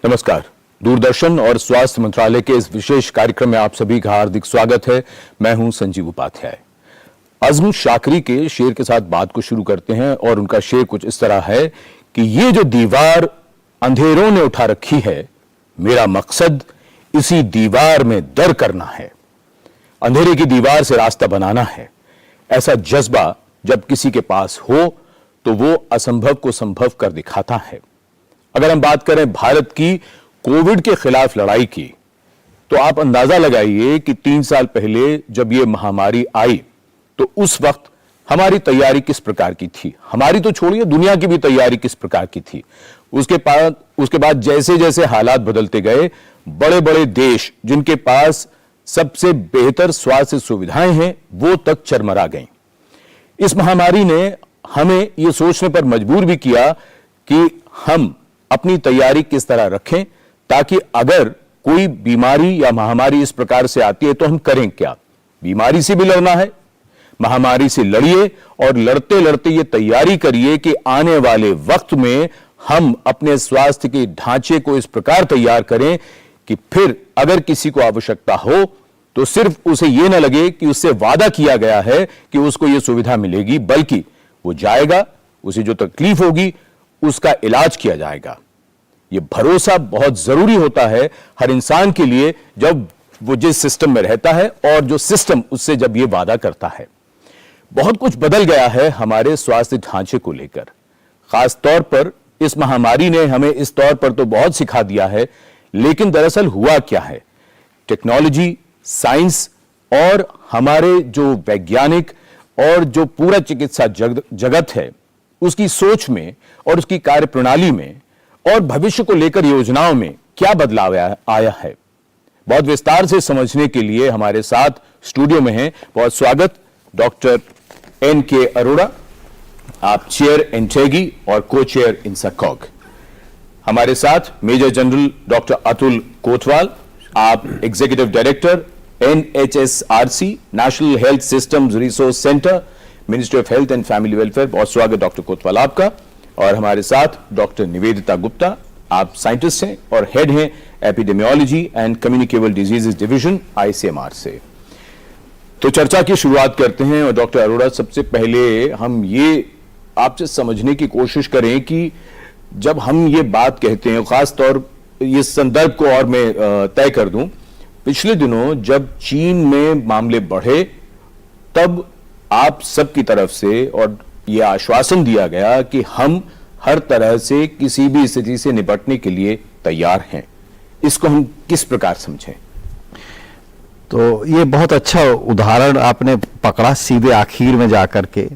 नमस्कार। दूरदर्शन और स्वास्थ्य मंत्रालय के इस विशेष कार्यक्रम में आप सभी का हार्दिक स्वागत है। मैं हूं संजीव उपाध्याय। अज़्म शाकरी के शेर के साथ बात को शुरू करते हैं और उनका शेर कुछ इस तरह है कि ये जो दीवार अंधेरों ने उठा रखी है, मेरा मकसद इसी दीवार में दर करना है। अंधेरे की दीवार से रास्ता बनाना है। ऐसा जज्बा जब किसी के पास हो तो वो असंभव को संभव कर दिखाता है। अगर हम बात करें भारत की कोविड के खिलाफ लड़ाई की, तो आप अंदाजा लगाइए कि 3 साल पहले जब यह महामारी आई तो उस वक्त हमारी तैयारी किस प्रकार की थी। हमारी तो छोड़िए, दुनिया की भी तैयारी किस प्रकार की थी। उसके बाद जैसे जैसे हालात बदलते गए, बड़े बड़े देश जिनके पास सबसे बेहतर स्वास्थ्य सुविधाएं हैं, वो तक चरमरा गईं। इस महामारी ने हमें यह सोचने पर मजबूर भी किया कि हम अपनी तैयारी किस तरह रखें, ताकि अगर कोई बीमारी या महामारी इस प्रकार से आती है तो हम करें क्या। बीमारी से भी लड़ना है, महामारी से लड़िए और लड़ते लड़ते ये तैयारी करिए कि आने वाले वक्त में हम अपने स्वास्थ्य के ढांचे को इस प्रकार तैयार करें कि फिर अगर किसी को आवश्यकता हो तो सिर्फ उसे यह न लगे कि उससे वादा किया गया है कि उसको यह सुविधा मिलेगी, बल्कि वो जाएगा, उसे जो तकलीफ होगी उसका इलाज किया जाएगा। यह भरोसा बहुत जरूरी होता है हर इंसान के लिए जब वो जिस सिस्टम में रहता है और जो सिस्टम उससे जब यह वादा करता है। बहुत कुछ बदल गया है हमारे स्वास्थ्य ढांचे को लेकर। खास तौर पर इस महामारी ने हमें इस तौर पर तो बहुत सिखा दिया है, लेकिन दरअसल हुआ क्या है। टेक्नोलॉजी, साइंस और हमारे जो वैज्ञानिक और जो पूरा चिकित्सा जगत है, उसकी सोच में और उसकी कार्यप्रणाली में और भविष्य को लेकर योजनाओं में क्या बदलाव आया है, बहुत विस्तार से समझने के लिए हमारे साथ स्टूडियो में हैं। बहुत स्वागत डॉक्टर N.K. अरोड़ा, आप चेयर एंटेगी और को चेयर इंसाकॉग। हमारे साथ मेजर जनरल डॉक्टर अतुल कोतवाल, आप executive director NHSRC, national health systems resource centre, ministry of health and family welfare. बहुत स्वागत डॉक्टर कोतवाल आपका। और हमारे साथ डॉक्टर निवेदिता गुप्ता, आप साइंटिस्ट हैं और हेड हैं epidemiology and communicable diseases division ICMR से। तो चर्चा की शुरुआत करते हैं। और डॉक्टर अरोड़ा, सबसे पहले हम ये आपसे समझने की कोशिश करें कि जब हम ये बात कहते हैं, खास तौर ये संदर्भ को और मैं तय कर दूं, पिछले दिनों जब चीन में मामले बढ़े तब आप सबकी तरफ से और यह आश्वासन दिया गया कि हम हर तरह से किसी भी स्थिति से निपटने के लिए तैयार हैं। इसको हम किस प्रकार समझें? तो ये बहुत अच्छा उदाहरण आपने पकड़ा सीधे आखिर में जाकर के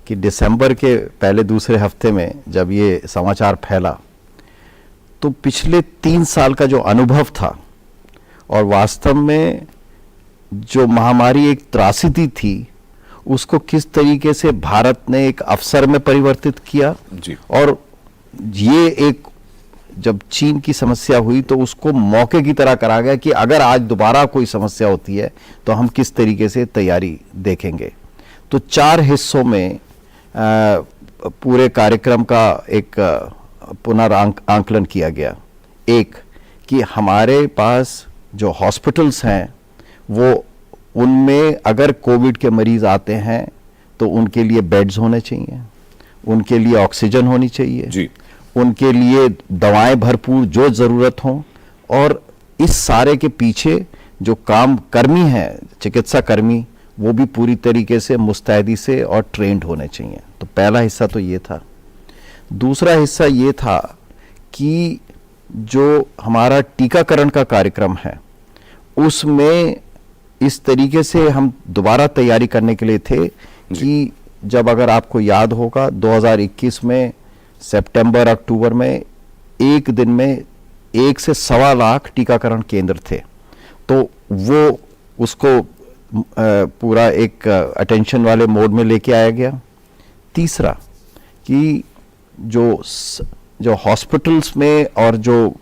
कि दिसंबर के पहले दूसरे हफ्ते में जब ये समाचार फैला तो पिछले 3 साल का जो अनुभव था और वास्तव में जो महामारी एक त्रासदी थी, उसको किस तरीके से भारत ने एक अवसर में परिवर्तित किया जी। और ये एक जब चीन की समस्या हुई तो उसको मौके की तरह करा गया कि अगर आज दोबारा कोई समस्या होती है तो हम किस तरीके से तैयारी देखेंगे। तो 4 हिस्सों में पूरे कार्यक्रम का एक पुनरांकलन किया गया। एक कि हमारे पास जो हॉस्पिटल्स हैं वो उनमें अगर कोविड के मरीज आते हैं तो उनके लिए बेड्स होने चाहिए, उनके लिए ऑक्सीजन होनी चाहिए जी, उनके लिए दवाएं भरपूर जो ज़रूरत हो, और इस सारे के पीछे जो काम कर्मी हैं, चिकित्सा कर्मी, वो भी पूरी तरीके से मुस्तैदी से और ट्रेंड होने चाहिए। तो पहला हिस्सा तो ये था। दूसरा हिस्सा ये था कि जो हमारा टीकाकरण का कार्यक्रम है उसमें इस तरीके से हम दोबारा तैयारी करने के लिए थे कि जब अगर आपको याद होगा 2021 में सितंबर अक्टूबर में एक दिन में 1 से 1.25 लाख टीकाकरण केंद्र थे, तो वो उसको पूरा एक अटेंशन वाले मोड में लेके आया गया। तीसरा कि जो हॉस्पिटल्स में और जो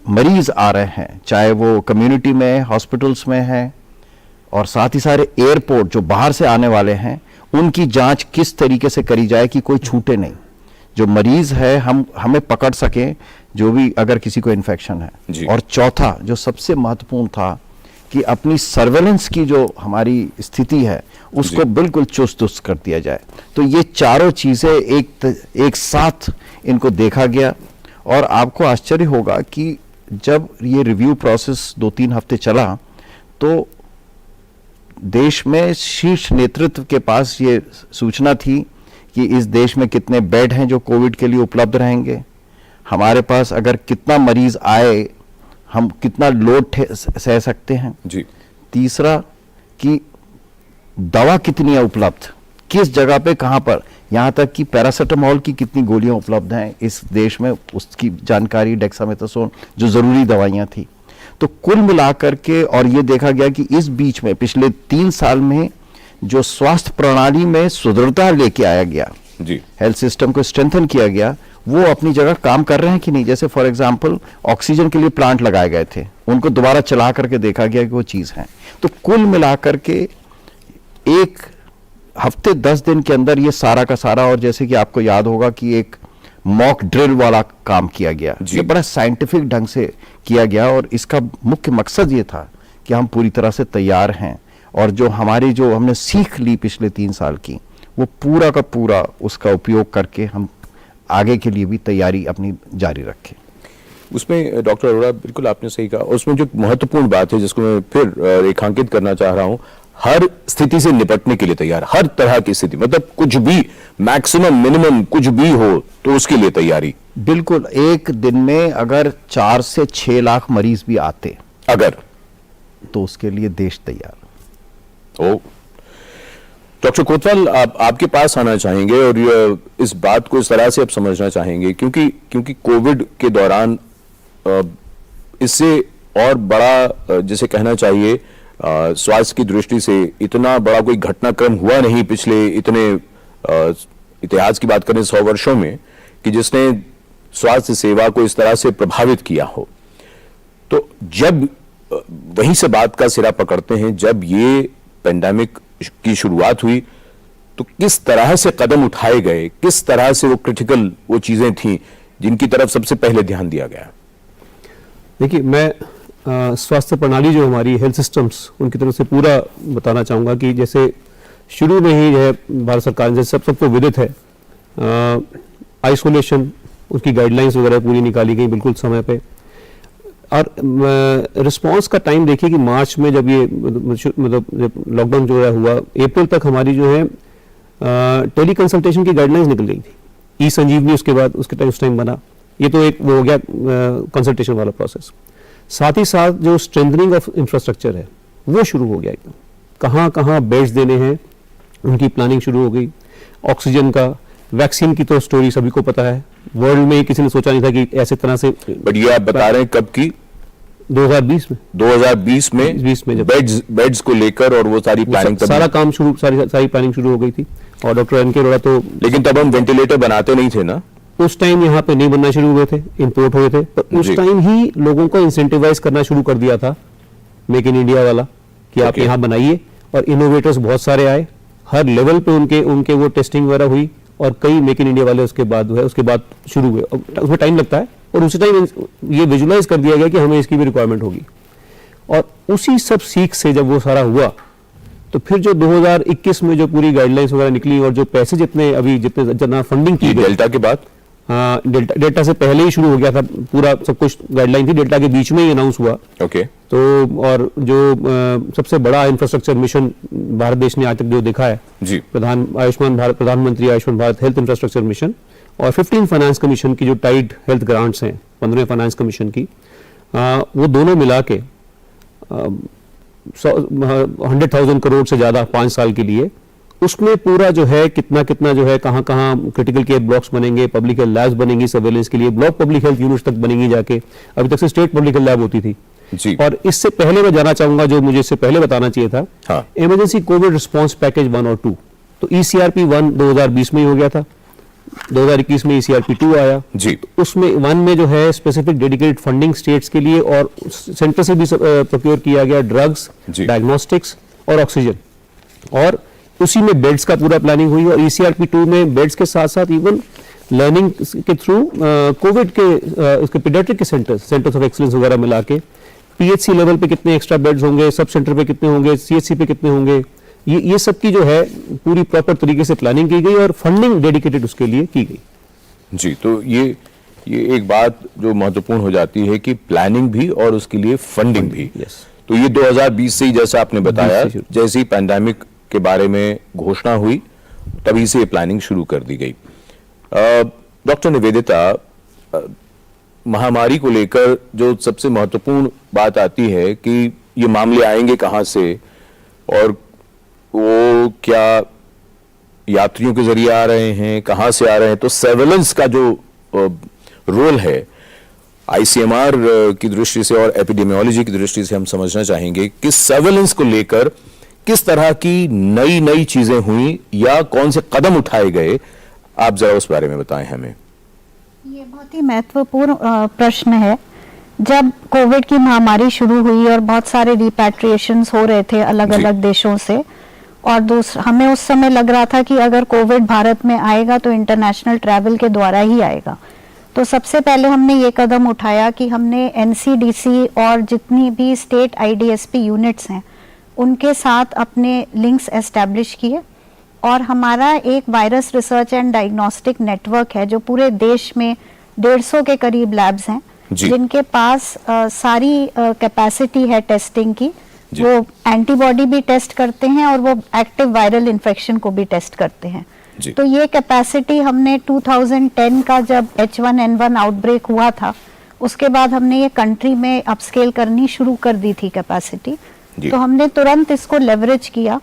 मरीज आ रहे हैं, चाहे वो कम्युनिटी में हॉस्पिटल्स में हैं और साथ ही सारे एयरपोर्ट जो बाहर से आने वाले हैं, उनकी जांच किस तरीके से करी जाए कि कोई छूटे नहीं। जो मरीज है हमें पकड़ सकें, जो भी अगर किसी को इन्फेक्शन जी। है। और चौथा जो सबसे महत्वपूर्ण था कि अपनी सर्वेलेंस की जो हमारी स्थिति है उसको बिल्कुल चुस्त दुरुस्त कर दिया जाए। तो ये चारों चीजें एक साथ इनको देखा गया। और आपको आश्चर्य होगा कि जब ये रिव्यू प्रोसेस 2-3 हफ्ते चला तो देश में शीर्ष नेतृत्व के पास ये सूचना थी कि इस देश में कितने बेड हैं जो कोविड के लिए उपलब्ध रहेंगे, हमारे पास अगर कितना मरीज आए हम कितना लोड सह सकते हैं जी। तीसरा कि दवा कितनी है उपलब्ध, किस जगह पे कहां पर, यहां तक कि पैरासिटामोल की कितनी गोलियां उपलब्ध हैं इस देश में, उसकी जानकारी, डेक्सामेथासोन जो जरूरी दवाइयां थी। तो कुल मिलाकर के और ये देखा गया कि इस बीच में पिछले 3 साल में जो स्वास्थ्य प्रणाली में सुदृढ़ता लेके आया गया, जी, हेल्थ सिस्टम को स्ट्रेंथन किया गया, वो अपनी जगह काम कर रहे हैं कि नहीं। जैसे फॉर एग्जांपल ऑक्सीजन के लिए प्लांट लगाए गए थे, उनको दोबारा चला करके देखा गया कि वो चीज है। तो कुल मिलाकर के एक हफ्ते 10 दिन के अंदर ये सारा का सारा, और जैसे कि आपको याद होगा कि एक मॉक ड्रिल वाला काम किया गया, ये बड़ा साइंटिफिक ढंग से किया गया। और इसका मुख्य मकसद ये था कि हम पूरी तरह से तैयार हैं और जो हमने सीख ली पिछले 3 साल की, वो पूरा का पूरा उसका उपयोग करके हम आगे के लिए भी तैयारी अपनी जारी रखें। उसमें डॉक्टर अरोड़ा बिल्कुल आपने सही कहा। उसमें जो महत्वपूर्ण बात है जिसको मैं फिर रेखांकित करना चाह रहा हूं, हर स्थिति से निपटने के लिए तैयार, हर तरह की स्थिति, मतलब कुछ भी मैक्सिमम मिनिमम कुछ भी हो तो उसके लिए तैयारी। बिल्कुल, एक दिन में अगर 4 से 6 लाख मरीज भी आते अगर, तो उसके लिए देश तैयार। ओ डॉक्टर कोतवाल, आपके पास आना चाहेंगे और इस बात को इस तरह से आप समझना चाहेंगे क्योंकि कोविड के दौरान इससे और बड़ा जिसे कहना चाहिए स्वास्थ्य की दृष्टि से इतना बड़ा कोई घटनाक्रम हुआ नहीं पिछले इतने इतिहास की बात करें 100 वर्षों में कि जिसने स्वास्थ्य सेवा को इस तरह से प्रभावित किया हो। तो जब वहीं से बात का सिरा पकड़ते हैं, जब ये पेंडेमिक की शुरुआत हुई तो किस तरह से कदम उठाए गए, किस तरह से वो क्रिटिकल वो चीजें थी जिनकी तरफ सबसे पहले ध्यान दिया गया? देखिए, मैं स्वास्थ्य प्रणाली जो हमारी हेल्थ सिस्टम्स उनकी तरफ से पूरा बताना चाहूँगा कि जैसे शुरू में ही जो है भारत सरकार जैसे सबको विदित है, आइसोलेशन उसकी गाइडलाइंस वगैरह पूरी निकाली गई बिल्कुल समय पे। और रिस्पांस का टाइम देखिए कि मार्च में जब ये मतलब जब लॉकडाउन जो है हुआ, अप्रैल तक हमारी जो है टेली कंसल्टेशन की गाइडलाइंस निकल गई थी। ई संजीवनी उसके बाद उस टाइम बना, ये तो एक वो हो गया कंसल्टेशन वाला प्रोसेस। साथ ही साथ जो स्ट्रेंथनिंग ऑफ इंफ्रास्ट्रक्चर है वो शुरू हो गया एकदम, कहाँ कहाँ बेड्स देने हैं उनकी प्लानिंग शुरू हो गई। ऑक्सीजन का, वैक्सीन की तो स्टोरी सभी को पता है, वर्ल्ड में किसी ने सोचा नहीं था कि ऐसे तरह से। बट ये आप बता रहे हैं कब की? 2020 में 2020 में जब बेड्स को लेकर और वो सारी प्लानिंग सारा काम शुरू, सारी प्लानिंग शुरू हो गई थी। और डॉक्टर एन के अरोड़ा तो, लेकिन तब हम वेंटिलेटर बनाते नहीं थे ना, उस टाइम यहाँ पे नहीं बनना शुरू हुए थे, इंपोर्ट हुए थे। पर उस टाइम ही लोगों को इंसेंटिवाइज करना शुरू कर दिया था मेक इन इंडिया वाला कि आप यहाँ बनाइए। और इनोवेटर्स बहुत सारे आए, हर लेवल पे उनके वो टेस्टिंग वगैरह हुई और कई मेक इन इंडिया वाले उसके बाद शुरू हुए। उसमें टाइम लगता है और उसी टाइम ये विजुलाइज कर दिया गया कि हमें इसकी भी रिक्वायरमेंट होगी। और उसी सब सीख से जब वो सारा हुआ तो फिर जो 2021 में जो पूरी गाइडलाइंस वगैरह निकली और जो पैसे जितना फंडिंग की, डेल्टा के बाद, हाँ, डेल्टा से पहले ही शुरू हो गया था पूरा सब कुछ, गाइडलाइन थी, डेल्टा के बीच में ही अनाउंस हुआ। ओके। तो और जो सबसे बड़ा इंफ्रास्ट्रक्चर मिशन भारत देश ने आज तक जो देखा है जी, प्रधानमंत्री Ayushman Bharat health infrastructure mission और 15 फाइनेंस कमीशन की जो टाइड हेल्थ ग्रांट्स हैं 15वें फाइनेंस कमीशन की, वो दोनों मिला के 100,000 करोड़ से ज्यादा 5 साल के लिए, उसमें पूरा जो है कितना जो है कहाँ क्रिटिकल केयर ब्लॉक्स बनेंगे, पब्लिक हेल्थ लैब्स बनेंगी सर्वेलेंस के लिए, ब्लॉक पब्लिक हेल्थ यूनिट्स तक बनेंगी जाके। अभी तक से स्टेट पब्लिक हेल्थ लैब होती थी जी। और इससे पहले मैं जाना चाहूंगा, जो मुझे इससे पहले बताना चाहिए था, हाँ, इमरजेंसी कोविड रिस्पांस पैकेज 1 और 2। तो ECRP 1 2020 में ही हो गया था, 2021 में ECRP 2 आया जी। उसमें 1 में जो है स्पेसिफिक डेडिकेटेड फंडिंग स्टेट्स के लिए और सेंटर से भी प्रोक्योर किया गया ड्रग्स, डायग्नोस्टिक्स और ऑक्सीजन, और उसी में बेड्स का पूरा प्लानिंग हुई। और ECRP 2 में बेड्स के साथ साथ इवन लर्निंग के थ्रू कोविड के उसके पीडियाट्रिक के सेंटर्स ऑफ एक्सीलेंस वगैरह मिला के पीएचसी लेवल पे कितने एक्स्ट्रा बेड्स होंगे, सब सेंटर पे कितने होंगे, सीएचसी पे कितने होंगे, ये सब की जो है पूरी प्रॉपर तरीके से प्लानिंग की गई और फंडिंग डेडिकेटेड उसके लिए की गई। जी, तो ये एक बात जो महत्वपूर्ण हो जाती है कि प्लानिंग भी और उसके लिए फंडिंग भी। यस। तो ये 2020 से ही, जैसा आपने बताया, जैसे ही पैंडेमिक के बारे में घोषणा हुई तभी से ये प्लानिंग शुरू कर दी गई। डॉक्टर निवेदिता, महामारी को लेकर जो सबसे महत्वपूर्ण बात आती है कि ये मामले आएंगे कहां से और वो क्या यात्रियों के जरिए आ रहे हैं, कहां से आ रहे हैं। तो सर्वेलेंस का जो रोल है आईसीएमआर की दृष्टि से और एपिडेमियोलॉजी की दृष्टि से हम समझना चाहेंगे कि सर्वेलेंस को लेकर किस तरह की नई नई चीजें हुई या कौन से कदम उठाए गए, आप जरा उस बारे में बताएं हमें। ये बहुत ही महत्वपूर्ण प्रश्न है। जब कोविड की महामारी शुरू हुई और बहुत सारे रिपैट्रिएशंस हो रहे थे अलग अलग देशों से, और हमें उस समय लग रहा था कि अगर कोविड भारत में आएगा तो इंटरनेशनल ट्रैवल के द्वारा ही आएगा। तो सबसे पहले हमने ये कदम उठाया कि हमने एनसीडीसी और जितनी भी स्टेट आईडीएसपी यूनिट्स हैं उनके साथ अपने लिंक्स एस्टैब्लिश किए, और हमारा एक virus research and diagnostic network है जो पूरे देश में 150 के करीब लैब्स हैं जिनके पास सारी कैपेसिटी है टेस्टिंग की। वो एंटीबॉडी भी टेस्ट करते हैं और वो एक्टिव वायरल इन्फेक्शन को भी टेस्ट करते हैं। तो ये कैपेसिटी हमने 2010 का जब H1N1 आउटब्रेक हुआ था उसके बाद हमने ये कंट्री में अपस्केल करनी शुरू कर दी थी कैपेसिटी। तो हमने तुरंत इसको लेवरेज किया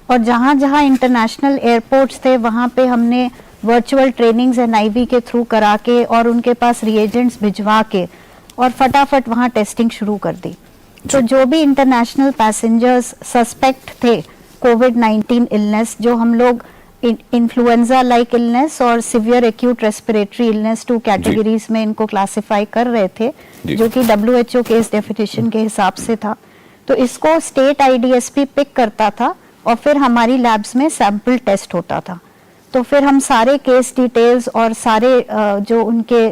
और जहां जहां इंटरनेशनल एयरपोर्ट्स थे वहां पे हमने वर्चुअल ट्रेनिंग्स एनआईवी के थ्रू करा के और उनके पास रिएजेंट्स भिजवा के और फटाफट वहां टेस्टिंग शुरू कर दी। तो जो भी इंटरनेशनल पैसेंजर्स सस्पेक्ट थे कोविड-19 इलनेस, जो हम लोग इन्फ्लुएंजा लाइक इलनेस और severe acute respiratory illness 2 categories में इनको क्लासिफाई कर रहे थे, जो कि WHO केस डेफिनेशन के हिसाब से था। तो इसको स्टेट आईडीएसपी पिक करता था और फिर हमारी लैब्स में सैंपल टेस्ट होता था। तो फिर हम सारे केस डिटेल्स और सारे जो उनके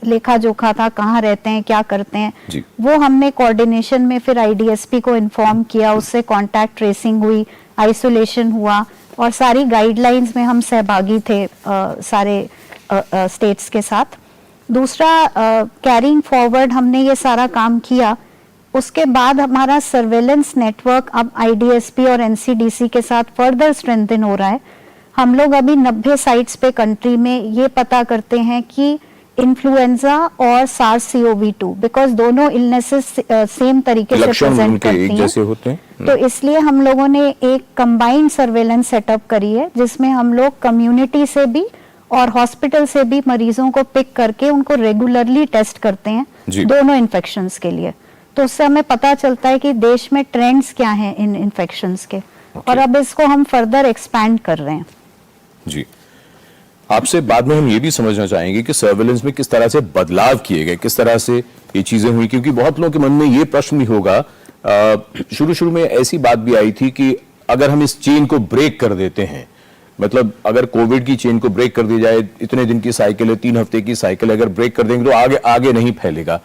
लेखा जोखा था, कहाँ रहते हैं, क्या करते हैं, वो हमने कोऑर्डिनेशन में फिर आईडीएसपी को इन्फॉर्म किया, उससे कांटेक्ट ट्रेसिंग हुई, आइसोलेशन हुआ और सारी गाइडलाइंस में हम सहभागी थे सारे स्टेट्स के साथ। दूसरा, कैरिंग फॉरवर्ड हमने ये सारा काम किया। उसके बाद हमारा सर्वेलेंस नेटवर्क अब आईडीएसपी और एनसीडीसी के साथ फर्दर स्ट्रेंथन हो रहा है। हम लोग अभी 90 साइट्स पे कंट्री में ये पता करते हैं कि इन्फ्लुएंजा और SARS-CoV-2, बिकॉज दोनों इलनेसेस सेम तरीके से प्रेजेंट करती हैं, तो इसलिए हम लोगों ने एक कंबाइंड सर्वेलेंस सेटअप करी है जिसमें हम लोग कम्युनिटी से भी और हॉस्पिटल से भी मरीजों को पिक करके उनको रेगुलरली टेस्ट करते हैं दोनों इन्फेक्शंस के लिए। तो उससे हमें पता चलता है कि देश में ट्रेंड्स क्या हैं इन इन्फेक्शंस के, और अब इसको हम फर्दर एक्सपैंड कर रहे हैं। जी, आपसे बाद में हम ये भी समझना चाहेंगे कि सर्वेलेंस में किस तरह से बदलाव किए गए, किस तरह से ये चीजें हुई, क्योंकि बहुत लोगों के मन में ये प्रश्न भी होगा। शुरू में ऐसी बात भी आई थी कि अगर हम इस चेन को ब्रेक कर देते हैं, मतलब अगर कोविड की चेन को ब्रेक कर दी जाए, इतने दिन की साइकिल है, 3 हफ्ते की साइकिल, अगर ब्रेक कर देंगे तो आगे नहीं फैलेगा।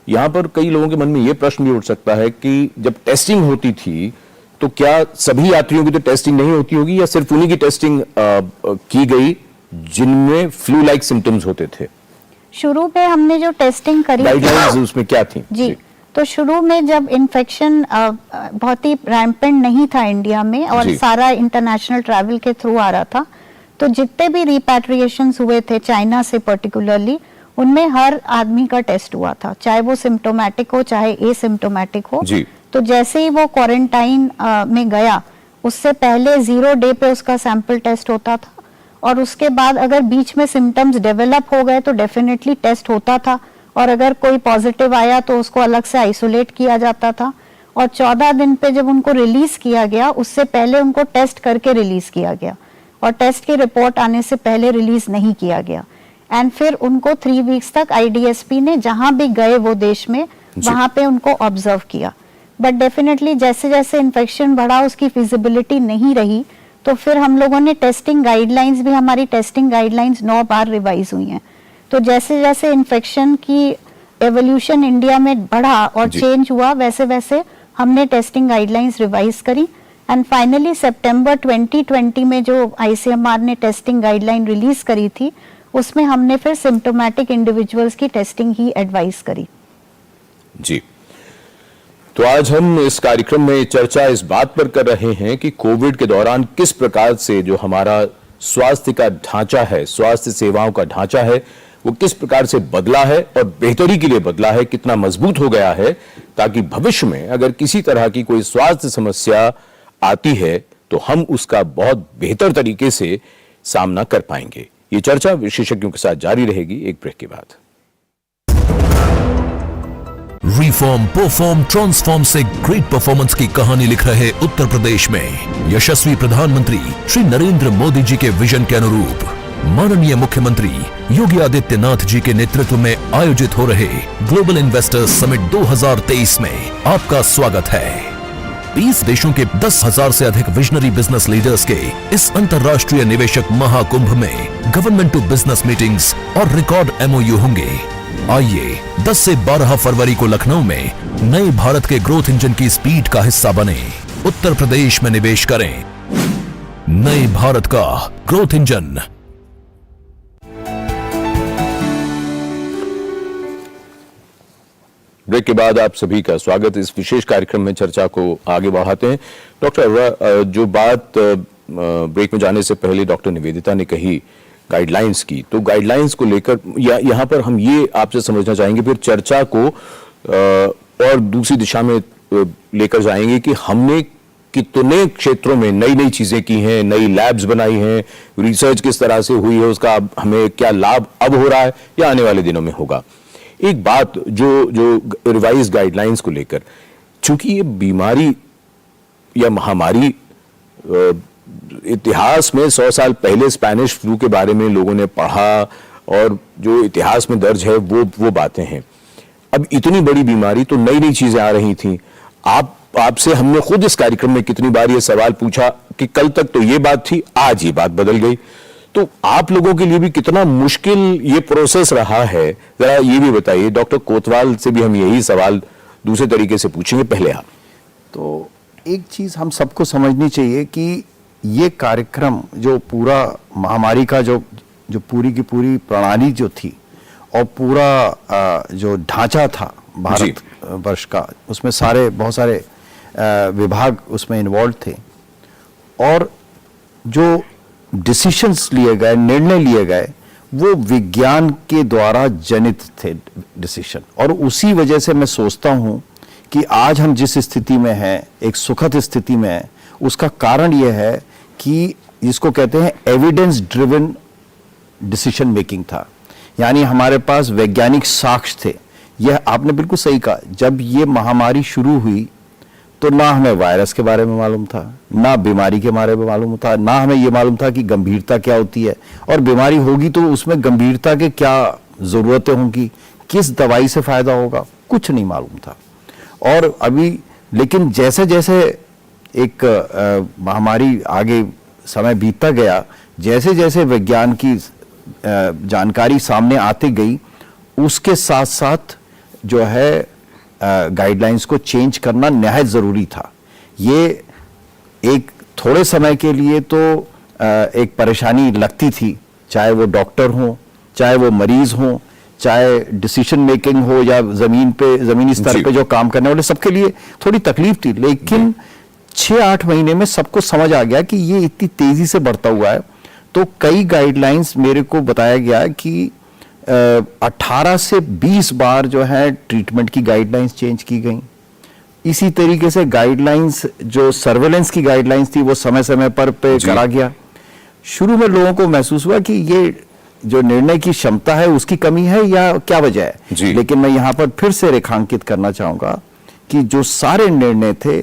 यहां पर कई लोगों के मन में यह प्रश्न भी उठ सकता है कि जब टेस्टिंग होती थी तो क्या सभी यात्रियों की तो टेस्टिंग नहीं होती होगी या सिर्फ उन्हीं की टेस्टिंग की गई जिनमें फ्लू लाइक सिम्टम्स होते थे? शुरू में हमने जो टेस्टिंग करी गाइडलाइंस उसमें क्या थी? जी, तो शुरू में जब इन्फेक्शन बहुत ही रैम्पेंट नहीं था इंडिया में और सारा इंटरनेशनल ट्रैवल के थ्रू आ रहा था, तो जितने भी रिपैट्रिएशंस हुए थे चाइना से पर्टिकुलरली, उनमें हर आदमी का टेस्ट हुआ था, चाहे वो सिम्टोमेटिक हो चाहे एसिम्टोमेटिक हो। तो जैसे ही वो क्वारंटाइन में गया, उससे पहले 0 डे पे उसका सैंपल टेस्ट होता था, और उसके बाद अगर बीच में सिम्टम्स डेवलप हो गए तो डेफिनेटली टेस्ट होता था, और अगर कोई पॉजिटिव आया तो उसको अलग से आइसोलेट किया जाता था, और 14 दिन पे जब उनको रिलीज किया गया उससे पहले उनको टेस्ट करके रिलीज किया गया, और टेस्ट की रिपोर्ट आने से पहले रिलीज नहीं किया गया। एंड फिर उनको 3 वीक्स तक आईडीएसपी ने जहां भी गए वो देश में वहां पे उनको ऑब्जर्व किया। बट डेफिनेटली जैसे जैसे इन्फेक्शन बढ़ा उसकी फिजिबिलिटी नहीं रही, तो फिर हम लोगों ने टेस्टिंग गाइडलाइंस भी, हमारी टेस्टिंग गाइडलाइंस 9 बार रिवाइज हुई हैं। तो जैसे जैसे इन्फेक्शन की एवोल्यूशन इंडिया में बढ़ा और चेंज हुआ, वैसे वैसे हमने टेस्टिंग गाइडलाइंस रिवाइज करी एंड फाइनली सितंबर 2020 में जो आईसीएमआर ने टेस्टिंग गाइडलाइन रिलीज करी थी, उसमें हमने फिर सिम्टोमेटिक इंडिविजुअल्स की टेस्टिंग ही एडवाइस करी। जी, तो आज हम इस कार्यक्रम में चर्चा इस बात पर कर रहे हैं कि कोविड के दौरान किस प्रकार से जो हमारा स्वास्थ्य का ढांचा है, स्वास्थ्य सेवाओं का ढांचा है, वो किस प्रकार से बदला है और बेहतरी के लिए बदला है, कितना मजबूत हो गया है, ताकि भविष्य में अगर किसी तरह की कोई स्वास्थ्य समस्या आती है तो हम उसका बहुत बेहतर तरीके से सामना कर पाएंगे। ये चर्चा विशेषज्ञों के साथ जारी रहेगी एक ब्रेक के बाद। रिफॉर्म, परफॉर्म, ट्रांसफॉर्म से ग्रेट परफॉर्मेंस की कहानी लिख रहे उत्तर प्रदेश में यशस्वी प्रधानमंत्री श्री नरेंद्र मोदी जी के विजन के अनुरूप माननीय मुख्यमंत्री योगी आदित्यनाथ जी के नेतृत्व में आयोजित हो रहे ग्लोबल इन्वेस्टर्स समिट 2023 में आपका स्वागत है। 20 देशों के 10,000 से अधिक विजनरी बिजनेस लीडर्स के इस अंतर्राष्ट्रीय निवेशक महाकुंभ में गवर्नमेंट टू बिजनेस मीटिंग्स और रिकॉर्ड एमओयू होंगे। आइए 10 से 12 फरवरी को लखनऊ में नए भारत के ग्रोथ इंजन की स्पीड का हिस्सा बने, उत्तर प्रदेश में निवेश करें। नए भारत का ग्रोथ इंजन। ब्रेक के बाद आप सभी का स्वागत। इस विशेष कार्यक्रम में चर्चा को आगे बढ़ाते हैं। डॉक्टर, जो बात ब्रेक में जाने से पहले डॉक्टर निवेदिता ने कही गाइडलाइंस की, तो गाइडलाइंस को लेकर यहाँ पर हम ये आपसे समझना चाहेंगे, फिर चर्चा को और दूसरी दिशा में लेकर जाएंगे कि हमने कितने क्षेत्रों में नई नई चीजें की हैं, नई लैब्स बनाई हैं, रिसर्च किस तरह से हुई है, उसका हमें क्या लाभ अब हो रहा है या आने वाले दिनों में होगा। एक बात जो रिवाइज गाइडलाइंस को लेकर, चूंकि ये बीमारी या महामारी इतिहास में 100 साल पहले स्पेनिश फ्लू के बारे में लोगों ने पढ़ा और जो इतिहास में दर्ज है वो बातें हैं। अब इतनी बड़ी बीमारी, तो नई नई चीजें आ रही थी। आपसे हमने खुद इस कार्यक्रम में कितनी बार ये सवाल पूछा कि कल तक तो ये बात थी, आज ये बात बदल गई। तो आप लोगों के लिए भी कितना मुश्किल ये प्रोसेस रहा है, जरा ये भी बताइए। डॉक्टर कोतवाल से भी हम यही सवाल दूसरे तरीके से पूछेंगे, पहले आप। तो एक चीज हम सबको समझनी चाहिए कि ये कार्यक्रम जो पूरा महामारी का जो पूरी की पूरी प्रणाली जो थी और पूरा जो ढांचा था भारत वर्ष का, उसमें बहुत सारे विभाग उसमें इन्वॉल्व थे और जो डिसीशंस लिए गए, निर्णय लिए गए, वो विज्ञान के द्वारा जनित थे डिसीजन। और उसी वजह से मैं सोचता हूं कि आज हम जिस स्थिति में हैं, एक सुखद स्थिति में हैं, उसका कारण यह है कि जिसको कहते हैं एविडेंस ड्रिवन डिसीजन मेकिंग था। यानी हमारे पास वैज्ञानिक साक्ष्य थे। यह आपने बिल्कुल सही कहा, जब ये महामारी शुरू हुई तो ना हमें वायरस के बारे में मालूम था, ना बीमारी के बारे में मालूम था, ना हमें ये मालूम था कि गंभीरता क्या होती है और बीमारी होगी तो उसमें गंभीरता के क्या जरूरतें होंगी, किस दवाई से फायदा होगा, कुछ नहीं मालूम था। और अभी लेकिन जैसे जैसे एक महामारी आगे समय बीतता गया, जैसे जैसे विज्ञान की जानकारी सामने आती गई, उसके साथ साथ जो है गाइडलाइंस को चेंज करना निहायत जरूरी था। ये एक थोड़े समय के लिए तो एक परेशानी लगती थी, चाहे वो डॉक्टर हो, चाहे वो मरीज हो, चाहे डिसीजन मेकिंग हो या जमीनी स्तर पे जो काम करने वाले, सबके लिए थोड़ी तकलीफ थी। लेकिन 6-8 महीने में सबको समझ आ गया कि ये इतनी तेजी से बढ़ता हुआ है। तो कई गाइडलाइंस मेरे को बताया गया कि 18 से 20 बार जो है ट्रीटमेंट की गाइडलाइंस चेंज की गई। इसी तरीके से गाइडलाइंस, जो सर्वेलेंस की गाइडलाइंस थी, वो समय समय पर करा गया। शुरू में लोगों को महसूस हुआ कि ये जो निर्णय की क्षमता है उसकी कमी है या क्या वजह है। लेकिन मैं यहां पर फिर से रेखांकित करना चाहूंगा कि जो सारे निर्णय थे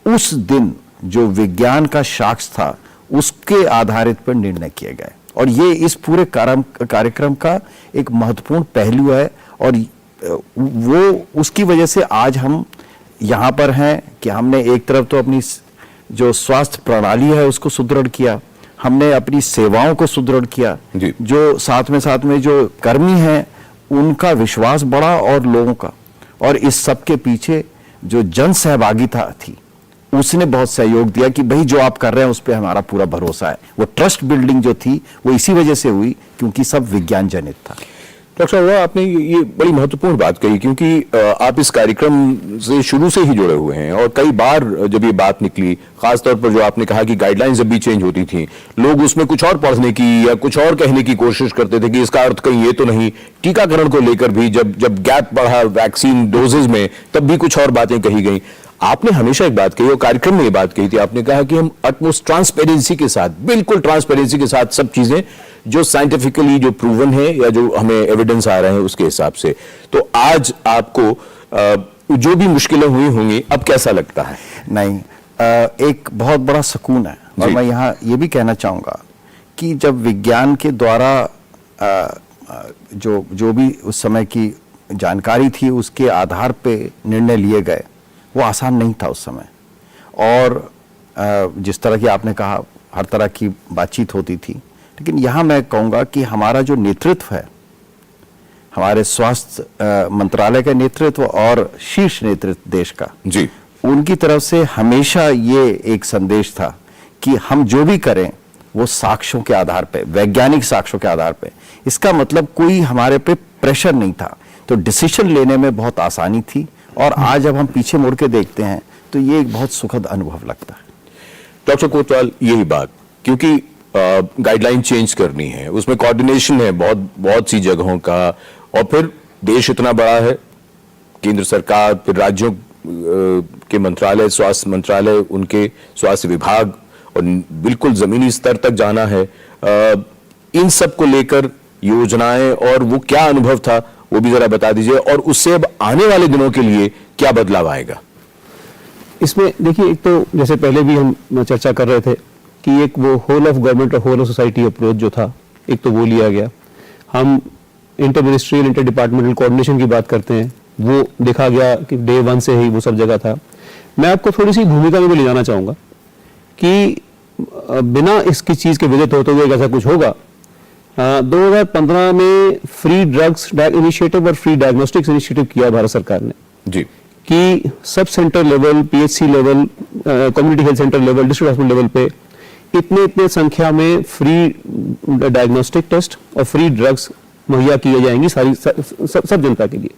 उस दिन जो विज्ञान का साक्ष्य था उसके आधारित पर निर्णय किए गए और ये इस पूरे कार्यक्रम का एक महत्वपूर्ण पहलू है। और वो उसकी वजह से आज हम यहाँ पर हैं कि हमने एक तरफ तो अपनी जो स्वास्थ्य प्रणाली है उसको सुदृढ़ किया, हमने अपनी सेवाओं को सुदृढ़ किया, जी। जो साथ में जो कर्मी हैं उनका विश्वास बढ़ा और लोगों का, और इस सब के पीछे जो जन सहभागिता थी उसने बहुत सहयोग दिया कि भाई जो आप कर रहे हैं उस पर हमारा पूरा भरोसा है। वो ट्रस्ट बिल्डिंग जो थी वो इसी वजह से हुई क्योंकि सब विज्ञान जनित था। डॉक्टर साहब, आपने ये बड़ी महत्वपूर्ण बात कही, क्योंकि आप इस कार्यक्रम से शुरू से ही जुड़े हुए हैं और कई बार जब ये बात निकली, खासतौर पर जो आपने कहा कि गाइडलाइंस जब भी चेंज होती थी, लोग उसमें कुछ और पढ़ने की या कुछ और कहने की कोशिश करते थे कि इसका अर्थ कहीं ये तो नहीं। टीकाकरण को लेकर भी जब गैप बढ़ा वैक्सीन डोजेज में, तब भी कुछ और बातें कही गई। आपने हमेशा एक बात कही और कार्यक्रम में ये बात कही थी, आपने कहा कि हम अटमोस्ट ट्रांसपेरेंसी के साथ, बिल्कुल ट्रांसपेरेंसी के साथ सब चीजें जो साइंटिफिकली जो प्रूवन है या जो हमें एविडेंस आ रहे हैं उसके हिसाब से। तो आज आपको जो भी मुश्किलें हुई होंगी, अब कैसा लगता है? नहीं, एक बहुत बड़ा सुकून है। और मैं यहाँ ये भी कहना चाहूँगा कि जब विज्ञान के द्वारा जो भी उस समय की जानकारी थी उसके आधार पे निर्णय लिए गए, वो आसान नहीं था उस समय। और जिस तरह की आपने कहा, हर तरह की बातचीत होती थी, लेकिन यहाँ मैं कहूँगा कि हमारा जो नेतृत्व है, हमारे स्वास्थ्य मंत्रालय का नेतृत्व और शीर्ष नेतृत्व देश का, जी, उनकी तरफ से हमेशा ये एक संदेश था कि हम जो भी करें वो साक्ष्यों के आधार पे, वैज्ञानिक साक्ष्यों के आधार पे। इसका मतलब कोई हमारे पे प्रेशर नहीं था, तो डिसीजन लेने में बहुत आसानी थी। और आज जब हम पीछे मुड़ के देखते हैं तो ये एक बहुत सुखद अनुभव लगता है। डॉक्टर कोतवाल, यही बात, क्योंकि गाइडलाइन चेंज करनी है, उसमें कोऑर्डिनेशन है बहुत सी जगहों का, और फिर देश इतना बड़ा है, केंद्र सरकार, फिर राज्यों के मंत्रालय, स्वास्थ्य मंत्रालय, उनके स्वास्थ्य विभाग, और बिल्कुल जमीनी स्तर तक जाना है। इन सब को लेकर योजनाएं, और वो क्या अनुभव था वो भी जरा बता दीजिए, और उससे अब आने वाले दिनों के लिए क्या बदलाव आएगा? इसमें देखिए, एक तो जैसे पहले भी हम चर्चा कर रहे थे कि एक वो होल ऑफ गवर्नमेंट और होल ऑफ सोसाइटी अप्रोच जो था, एक तो वो लिया गया। हम inter ministerial inter departmental coordination की बात करते हैं, वो देखा गया कि डे 1 से ही वो सब जगह था। मैं आपको थोड़ी सी भूमिका में भी ले जाना चाहूंगा कि बिना इसकी चीज के विदित होते हुए ऐसा कुछ होगा। 2015 में फ्री ड्रग्स इनिशिएटिव और फ्री डायग्नोस्टिक्स इनिशिएटिव किया भारत सरकार ने, जी, कि sub centre level, PHC level, community health centre level, district hospital level पे इतने संख्या में फ्री डायग्नोस्टिक टेस्ट और फ्री ड्रग्स मुहैया किए जाएंगी सब जनता के लिए।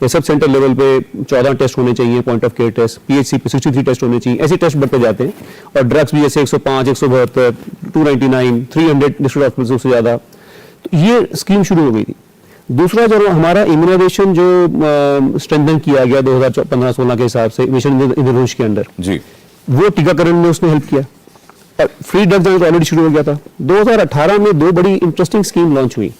ये सब सेंटर लेवल पे 14 टेस्ट होने चाहिए, point of care test, PHC पे 63 टेस्ट होने चाहिए, ऐसे टेस्ट बढ़ते जाते हैं। और ड्रग्स भी जैसे 105, 172, 299, 300 डिस्ट्रिक्ट हॉस्पिटल से ज्यादा। तो ये स्कीम शुरू हो गई थी। दूसरा जो हमारा इम्यूनाइजेशन जो स्ट्रेंथन किया गया 2015-16 के हिसाब से मिशन इंद्रधनुष के अंडर, जी, वो टीकाकरण में उसने हेल्प किया। और फ्री ड्रग्स तो ऑलरेडी शुरू हो गया था। 2018 में 2 बड़ी इंटरेस्टिंग स्कीम लॉन्च हुई,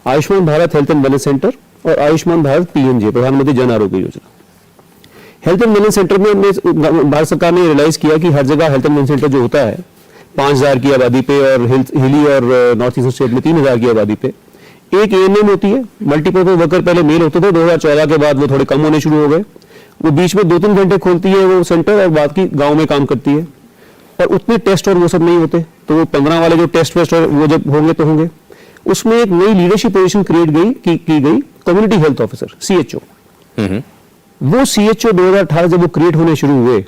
Ayushman Bharat health and wellness centre और आयुष्मान भारत पीएमजे, प्रधानमंत्री Jan Arogya Yojana. Health and wellness centre में भारत सरकार ने रियलाइज किया कि हर जगह हेल्थ एंड वेलनेस सेंटर जो होता है 5000 की आबादी पे, और हिली और नॉर्थ ईस्टर्न स्टेट में 3000 की आबादी पे एक एएनएम होती है। मल्टीपर्पज वर्कर पहले मेल होते थे, 2014 के बाद वो थोड़े कम होने शुरू हो गए। वो बीच में 2-3 घंटे खोलती है वो सेंटर और बाकी गांव में काम करती है, और उतने टेस्ट और वो सब नहीं होते। तो वो 15 वाले जो टेस्ट और वो जब होंगे तो होंगे। उसमें एक नई लीडरशिप पोजीशन क्रिएट की गई, कम्युनिटी हेल्थ ऑफिसर, सीएचओ। वो सीएचओ 2018 जब वो क्रिएट होने शुरू हुए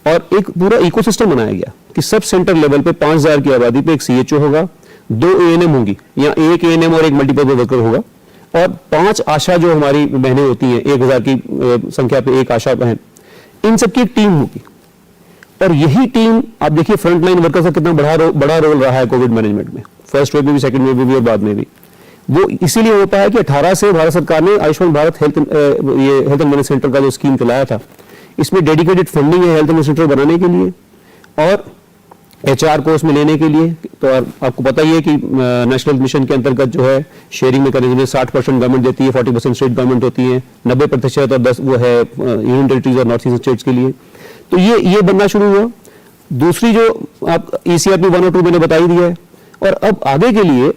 और एक पूरा इकोसिस्टम बनाया गया कि सब सेंटर लेवल पे 5000 की आबादी पे एक सीएचओ होगा, 2 एएनएम होंगी या एक एएनएम और एक मल्टीपर्पज वर्कर होगा, और 5 आशा जो हमारी बहनें होती हैं, 1000 की संख्या पे एक आशा बहन, इन सबकी एक टीम होगी। और यही टीम, आप देखिए फ्रंटलाइन वर्कर्स का कितना बड़ा रोल रहा है कोविड मैनेजमेंट में, फर्स्ट वेव में भी, सेकंड वेव में भी और बाद में भी। वो इसीलिए हो पाया कि 18 से भारत सरकार ने Ayushman Bharat health and wellness centre का जो स्कीम चलाया था, इसमें डेडिकेटेड फंडिंग है हेल्थ वेलनेस सेंटर बनाने के लिए और एचआर कोर्स में लेने के लिए। तो आपको पता ही है कि नेशनल मिशन के अंतर्गत जो है शेयरिंग मैकेनिज्म में 60% गवर्नमेंट देती है, 40% स्टेट गवर्नमेंट होती है, 90% और 10 वो है यूनियन टेरिटरीज और नॉर्थ ईस्टर्न स्टेट्स के लिए। तो ये बनना शुरू हुआ। दूसरी जो आप ईसीआरपी 1 और 2 मैंने बता ही दिया है। और अब आगे के लिए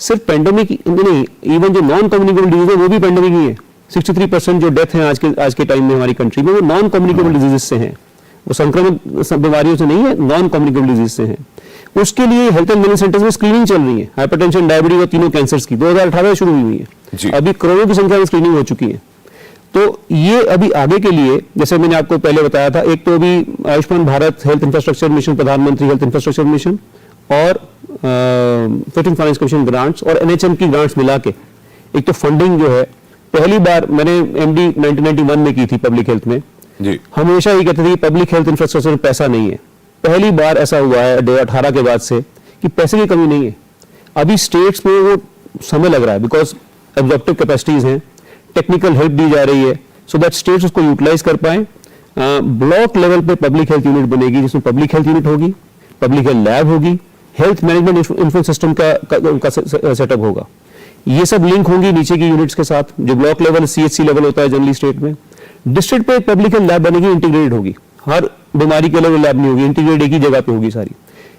सिर्फ पेंडेमिक नहीं, इवन जो नॉन कम्युनिकेबल डिजीज है वो भी पेंडेमिक ही है। 63% जो डेथ है आज के टाइम में हमारी कंट्री में वो नॉन कम्युनिकेबल डिजीजेस से हैं। वो संक्रमित बीमारियों से नहीं है, नॉन कम्युनिकेबल डिजीज से हैं। उसके लिए हेल्थ एंड वेलनेस सेंटर्स में स्क्रीनिंग चल रही है, हाइपरटेंशन, डायबिटीज और तीनों कैंसर्स की 2018 शुरू हुई जी। है। अभी करोड़ों की संख्या में स्क्रीनिंग हो चुकी है। तो ये अभी आगे के लिए, जैसे मैंने आपको पहले बताया था, एक तो अभी Ayushman Bharat health infrastructure mission, प्रधानमंत्री हेल्थ इंफ्रास्ट्रक्चर मिशन और fit and finance commission grants और एनएचएम की ग्रांट्स मिला के एक तो फंडिंग जो है, पहली बार मैंने एमडी 1991 में की थी पब्लिक हेल्थ में जी। हम हमेशा ये कहते थे कि पब्लिक हेल्थ इंफ्रास्ट्रक्चर में पैसा नहीं है। पहली बार ऐसा हुआ है 2018 के बाद से कि पैसे की कमी नहीं है। अभी स्टेट्स में वो समय लग रहा है, बिकॉज एब्जॉर्प्टिव कैपेसिटीज हैं, टेक्निकल हेल्प दी जा रही है, सो दैट स्टेट्स उसको यूटिलाइज कर पाए। ब्लॉक लेवल पे पब्लिक हेल्थ यूनिट बनेगी, जिसमें पब्लिक हेल्थ यूनिट होगी, पब्लिक हेल्थ लैब होगी, हेल्थ मैनेजमेंट इंफॉर्मेशन सिस्टम का सेटअप होगा। ये सब लिंक होंगी नीचे की यूनिट्स के साथ, जो ब्लॉक लेवल सीएचसी लेवल होता है जनरली स्टेट में। डिस्ट्रिक्ट पे पब्लिक हेल्थ लैब बनेगी, इंटीग्रेटेड होगी, हर बीमारी के अलग लैब नहीं होगी, इंटीग्रेटेड एक ही जगह पे होगी सारी।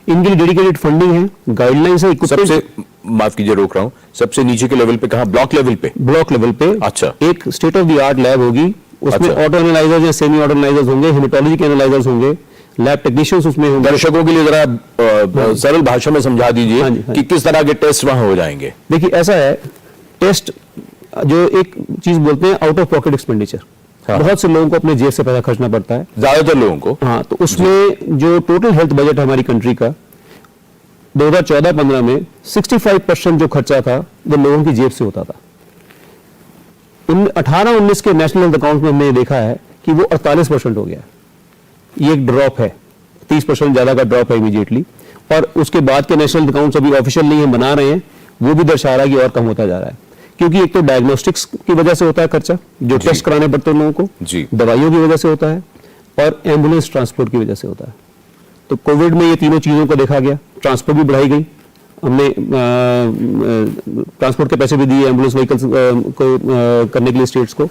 इनके लिए डेडिकेटेड फंडिंग है, गाइडलाइंस है। सबसे, माफ कीजिए रोक रहा हूं, सबसे नीचे के लेवल पे कहां? ब्लॉक लेवल पे? ब्लॉक लेवल पे अच्छा। एक state of the art lab होगी, उसमें अच्छा। ऑटो एनालाइजर्स या सेमी ऑटो एनालाइजर्स होंगे, हेमेटोलॉजी के एनालाइजर्स होंगे, लैब टेक्नीशियंस उसमें होंगे। दर्शकों के लिए जरा सरल भाषा में समझा दीजिए हाँ जी, हाँ कि किस तरह के टेस्ट वहां हो जाएंगे। देखिए ऐसा है, टेस्ट जो एक चीज बोलते हैं आउट ऑफ पॉकेट एक्सपेंडिचर, हाँ। बहुत से लोगों को अपने जेब से पैसा खर्चना पड़ता है, ज्यादातर लोगों को। हाँ, तो उसमें जो टोटल हेल्थ बजट है हमारी कंट्री का 2014-15 में 65% जो खर्चा था वो लोगों की जेब से होता था। 18-19 के नेशनल हेल्थ अकाउंट में हमने देखा है कि वो 48% हो गया। ये एक ड्रॉप है, 30% ज्यादा का ड्रॉप है इमीडिएटली। और उसके बाद के नेशनल अकाउंट्स अभी ऑफिशियल नहीं है, बना रहे हैं, वो भी दर्शा रहा है कि और कम होता जा रहा है। क्योंकि एक तो डायग्नोस्टिक्स की वजह से होता है खर्चा, जो टेस्ट कराने पड़ते हैं लोगों को, जी। दवाइयों की वजह से होता है, और एम्बुलेंस ट्रांसपोर्ट की वजह से होता है। तो कोविड में ये तीनों चीजों को देखा गया, ट्रांसपोर्ट भी बढ़ाई गई, हमने ट्रांसपोर्ट के पैसे भी दिए एम्बुलेंस व्हीकल्स को करने के लिए स्टेट्स को।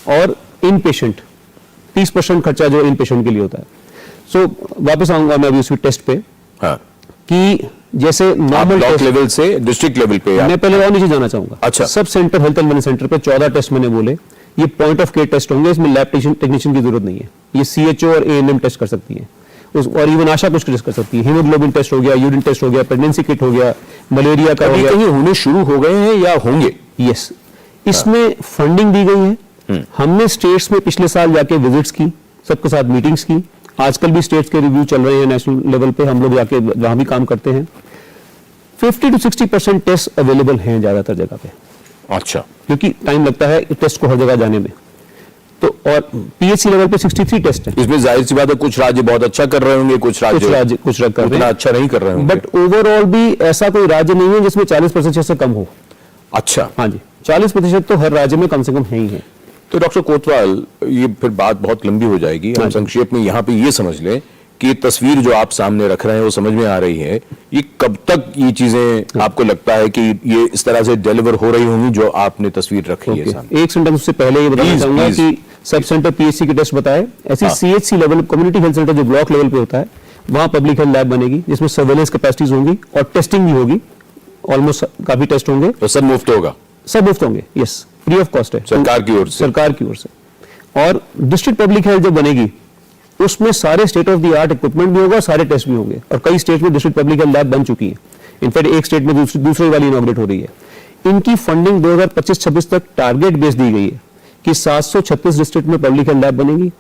और इन पेशेंट 30% खर्चा जो इन पेशेंट के लिए होता है। सो वापस आऊंगा मैं अभी उसी टेस्ट पे, हाँ। कि जैसे नॉर्मल ब्लॉक लेवल से डिस्ट्रिक्ट लेवल पे मैं पहले और नीचे जाना चाहूंगा। अच्छा। Sub centre health and wellness centre पे 14 टेस्ट मैंने बोले, ये पॉइंट ऑफ केयर टेस्ट होंगे, इसमें लैब टेक्नीशियन की जरूरत नहीं है। ये सीएचओ और एएनएम टेस्ट कर सकती है, और इवन आशा कुछ टेस्ट कर सकती है। हीमोग्लोबिन टेस्ट हो गया, यूरिन टेस्ट हो गया, प्रेगनेंसी किट हो गया, मलेरिया का हो गया। कहीं होने शुरू हो गए हैं या होंगे? यस, इसमें फंडिंग दी गई है। हमने स्टेट्स में पिछले साल जाके विजिट्स की, सबके साथ मीटिंग्स की। आजकल भी स्टेट्स के रिव्यू चल रहे हैं नेशनल लेवल पे, हम लोग जाके वहां भी काम करते हैं। 50 to 60% टेस्ट अवेलेबल हैं ज्यादातर जगह पे। अच्छा। क्योंकि टाइम लगता है टेस्ट को हर जगह जाने में। तो और पीएचसी लेवल पे 63 टेस्ट हैं। इसमें जाहिर सी बात है कुछ राज्य बहुत अच्छा कर रहे होंगे, कुछ राज्य कर रहे उतना हैं, अच्छा नहीं कर रहे होंगे। बट ओवरऑल भी ऐसा कोई राज्य नहीं है जिसमें 40% से कम हो। अच्छा। हाँ जी, 40% तो हर राज्य में कम से कम है ही है। तो डॉक्टर कोतवाल, ये फिर बात बहुत लंबी हो जाएगी, हम संक्षेप में यहाँ पे ये समझ लें कि तस्वीर जो आप सामने रख रहे हैं वो समझ में आ रही है। ये कब तक ये चीजें आपको लगता है कि ये इस तरह से डिलीवर हो रही होंगी जो आपने तस्वीर रखी है सामने? एक सेंटेंस उससे पहले ये बताना चाहूंगा कि सब सेंटर पीएचसी के टेस्ट बताए, ऐसी CHC level community health centre जो ब्लॉक लेवल पे होता है, वहां पब्लिक हेल्थ लैब बनेगी, जिसमें सर्वेलेंस कैपेसिटीज होंगी और टेस्टिंग भी होगी। ऑलमोस्ट काफी टेस्ट होंगे। तो सब मुफ्त होगा? सब मुफ्त होंगे, यस, फ्री ऑफ कॉस्ट है सरकार की ओर से। सरकार की ओर से। और डिस्ट्रिक्ट पब्लिक हेल्थ जो बनेगी उसमें सारे state of the art equipment भी होगा, सारे टेस्ट भी होंगे। और कई स्टेट में डिस्ट्रिक्ट पब्लिक हेल्थ लैब बन चुकी है, इनफैक्ट एक स्टेट में दूसरी वाली इनॉग्रेट हो रही है। इनकी फंडिंग 2025-26 तक टारगेट बेस दी गई है कि 736 डिस्ट्रिक्ट में पब्लिक हेल्थ लैब बनेगी,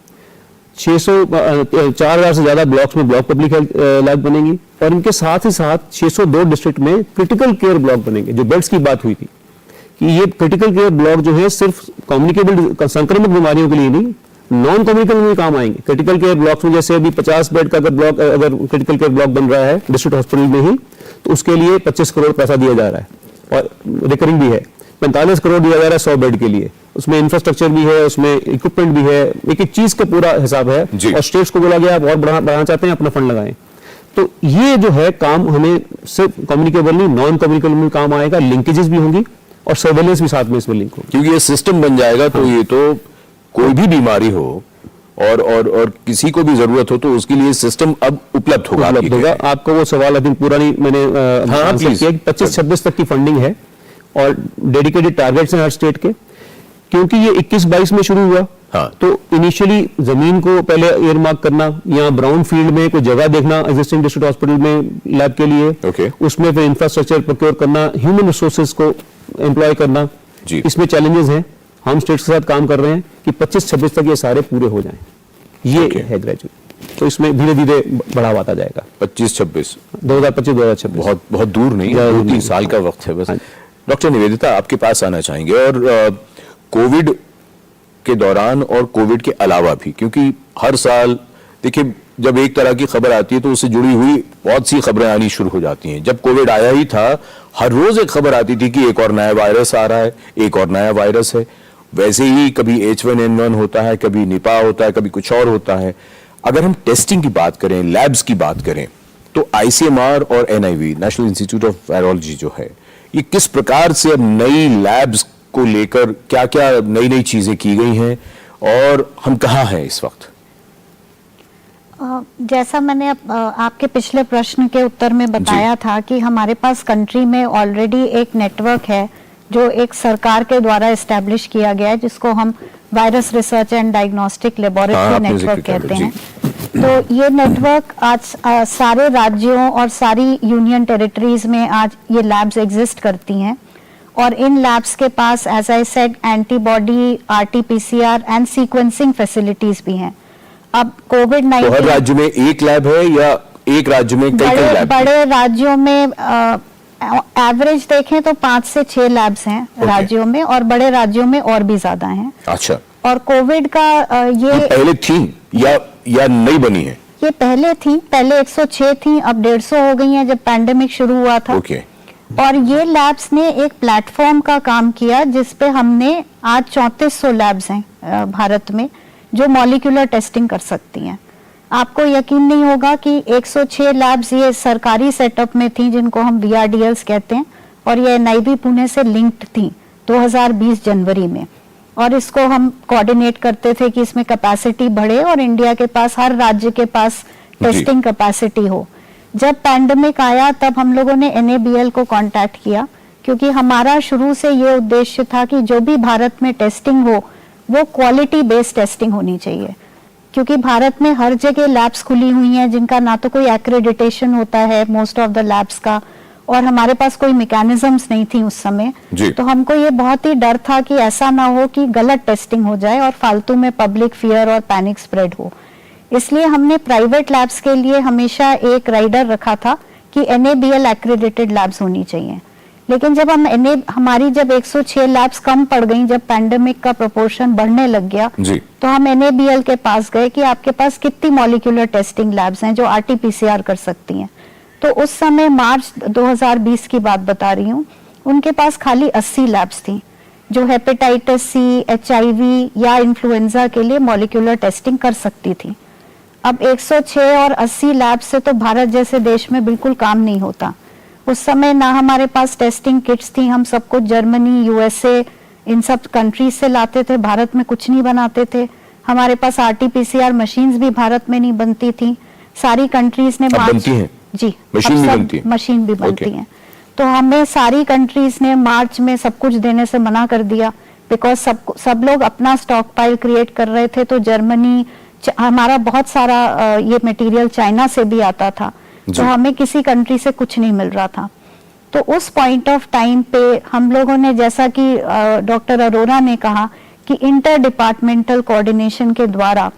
4,000 से ज्यादा ब्लॉक्स में ब्लॉक पब्लिक हेल्थ लैब बनेगी, और इनके साथ ही साथ 602 डिस्ट्रिक्ट में क्रिटिकल केयर ब्लॉक बनेंगे। जो बेड्स की बात हुई थी कि ये क्रिटिकल केयर ब्लॉक जो है सिर्फ कम्युनिकेबल संक्रमित बीमारियों के लिए नहीं, नॉन कम्युनिकेबल में काम आएंगे। क्रिटिकल केयर ब्लॉक्स में जैसे अभी 50 बेड का अगर क्रिटिकल केयर ब्लॉक बन रहा है डिस्ट्रिक्ट हॉस्पिटल में ही, तो उसके लिए 25 करोड़ पैसा दिया जा रहा है और रिकरिंग भी है। 45 करोड़ दिया जा रहा है 100 बेड के लिए। उसमें इंफ्रास्ट्रक्चर भी है, उसमें इक्विपमेंट भी है, एक एक चीज का पूरा हिसाब है। और स्टेट्स को बोला गया आप और बढ़ाना चाहते हैं अपना फंड लगाएं। तो ये जो है काम हमें सिर्फ कम्युनिकेबल नहीं, नॉन कम्युनिकेबल में काम आएगा, लिंकेजेस भी होंगी और सर्वेलेंस भी साथ में इसमें लिंक होगी। क्योंकि ये सिस्टम बन जाएगा तो ये तो कोई भी बीमारी हो और किसी को भी जरूरत हो तो उसके लिए सिस्टम अब उपलब्ध होगा। आपको वो सवाल अभी पूरा नहीं मैंने आंसर किया। 25-26 तक की फंडिंग है और डेडिकेटेड टारगेट्स हैं हर स्टेट के। क्योंकि ये 21-22 में शुरू हुआ, हाँ। तो इनिशियली जमीन को पहले एयर मार्क करना, या ब्राउन फील्ड में कोई जगह देखना एग्जिस्टिंग डिस्ट्रिक्ट हॉस्पिटल में लैब के लिए, Okay. उसमें फिर इंफ्रास्ट्रक्चर प्रोक्योर करना, ह्यूमन रिसोर्सेज को एम्प्लॉय करना। जी। इसमें चैलेंजेस हैं, हम स्टेट्स के साथ काम कर रहे हैं कि 25-26 तक ये सारे पूरे हो जाएं, ये Okay. है ग्रेजुएट। तो इसमें धीरे धीरे बढ़ावा आता जाएगा। 25-26 2025-2026 बहुत बहुत दूर नहीं, ज्यादा दूर 2-3 नहीं। साल का वक्त है बस। हाँ। डॉक्टर निवेदिता, आपके पास आना चाहेंगे, और कोविड के दौरान और कोविड के अलावा भी, क्योंकि हर साल देखिए जब एक तरह की खबर आती है तो उससे जुड़ी हुई बहुत सी खबरें आनी शुरू हो जाती हैं। जब कोविड आया ही था, हर रोज एक खबर आती थी कि एक और नया वायरस आ रहा है, एक और नया वायरस है। वैसे ही कभी H1N1 होता है, कभी निपा होता है, कभी कुछ और होता है। अगर हम टेस्टिंग की बात करें, लैब्स की बात करें, तो ICMR और NIV, national institute of virology जो है, ये किस प्रकार से अब नई लैब्स को लेकर क्या क्या नई नई चीजें की गई हैं, और हम कहाँ हैं इस वक्त? जैसा मैंने आपके पिछले प्रश्न के उत्तर में बताया था कि हमारे पास कंट्री में ऑलरेडी एक नेटवर्क है जो एक सरकार के द्वारा एस्टेब्लिश किया गया है, जिसको हम virus research and diagnostic laboratory आपने नेटवर्क जिक्र किया, कहते जी। हैं। तो ये नेटवर्क आज सारे राज्यों और सारी यूनियन टेरिटरीज में आज ये लैब्स एग्जिस्ट करती हैं, और इन लैब्स के पास as I said antibody, RT-PCR and sequencing facilities भी हैं। अब तो हर कोविड-19 राज्य में एक लैब है या एक राज्य में कई कई बड़े लैब? बड़े राज्यों में एवरेज देखें तो 5 से 6 लैब्स हैं राज्यों में, और बड़े राज्यों में और भी ज्यादा हैं। अच्छा, और कोविड का ये पहले थी या नई बनी है? ये पहले थी, पहले 106 थी, अब 150 हो गई हैं जब पैंडेमिक शुरू हुआ था। ओके। और ये लैब्स ने एक प्लेटफॉर्म का काम किया जिसपे हमने आज 3400 लैब्स हैं भारत में जो मॉलिक्यूलर टेस्टिंग कर सकती हैं। आपको यकीन नहीं होगा कि 106 लैब्स ये सरकारी सेटअप में थी जिनको हम VRDLs कहते हैं, और ये NIV पुणे से लिंक्ड थी 2020 जनवरी में, और इसको हम कोऑर्डिनेट करते थे कि इसमें कैपेसिटी बढ़े और इंडिया के पास, हर राज्य के पास टेस्टिंग कैपेसिटी हो। जब पैंडेमिक आया तब हम लोगों ने NABL को कांटेक्ट किया, क्योंकि हमारा शुरू से ये उद्देश्य था कि जो भी भारत में टेस्टिंग हो वो क्वालिटी बेस्ड टेस्टिंग होनी चाहिए, क्योंकि भारत में हर जगह लैब्स खुली हुई हैं जिनका ना तो कोई एक्रेडिटेशन होता है मोस्ट ऑफ द लैब्स का, और हमारे पास कोई मैकेनिज्म्स नहीं थी उस समय। तो हमको ये बहुत ही डर था कि ऐसा ना हो कि गलत टेस्टिंग हो जाए और फालतू में पब्लिक फियर और पैनिक स्प्रेड हो। इसलिए हमने प्राइवेट लैब्स के लिए हमेशा एक राइडर रखा था कि NABL एक्रेडिटेड लैब्स होनी चाहिए। लेकिन जब हमारी जब 106 लैब्स कम पड़ गई, जब पैंडेमिक का प्रोपोर्शन बढ़ने लग गया, तो हम NABL के पास गए कि आपके पास कितनी मॉलिक्यूलर टेस्टिंग लैब्स हैं जो RT-PCR कर सकती हैं। तो उस समय मार्च 2020 की बात बता रही हूँ, उनके पास खाली 80 लैब्स थी जो हेपेटाइटिस C, HIV या इन्फ्लुएंजा के लिए मॉलिक्यूलर टेस्टिंग कर सकती थी। अब 106 और 80 लैब से तो भारत जैसे देश में बिल्कुल काम नहीं होता। उस समय ना हमारे पास टेस्टिंग किट्स थी, हम सब कुछ जर्मनी, USA इन सब कंट्रीज से लाते थे, भारत में कुछ नहीं बनाते थे। हमारे पास RT-PCR मशीन्स भी भारत में नहीं बनती थी। सारी कंट्रीज ने बनती हैं? जी, मशीन भी बनती है? मशीन भी बनती हैं। तो हमें सारी कंट्रीज ने मार्च में सब कुछ देने से मना कर दिया, बिकॉज सब लोग अपना स्टॉक पाइल क्रिएट कर रहे थे। तो जर्मनी, हमारा बहुत सारा ये मटेरियल चाइना से भी आता था, तो हमें किसी कंट्री से कुछ नहीं मिल रहा था। तो उस पॉइंट ऑफ टाइम पे हम लोगों ने, जैसा कि डॉक्टर अरोरा ने कहा कि इंटर डिपार्टमेंटल कोऑर्डिनेशन के द्वारा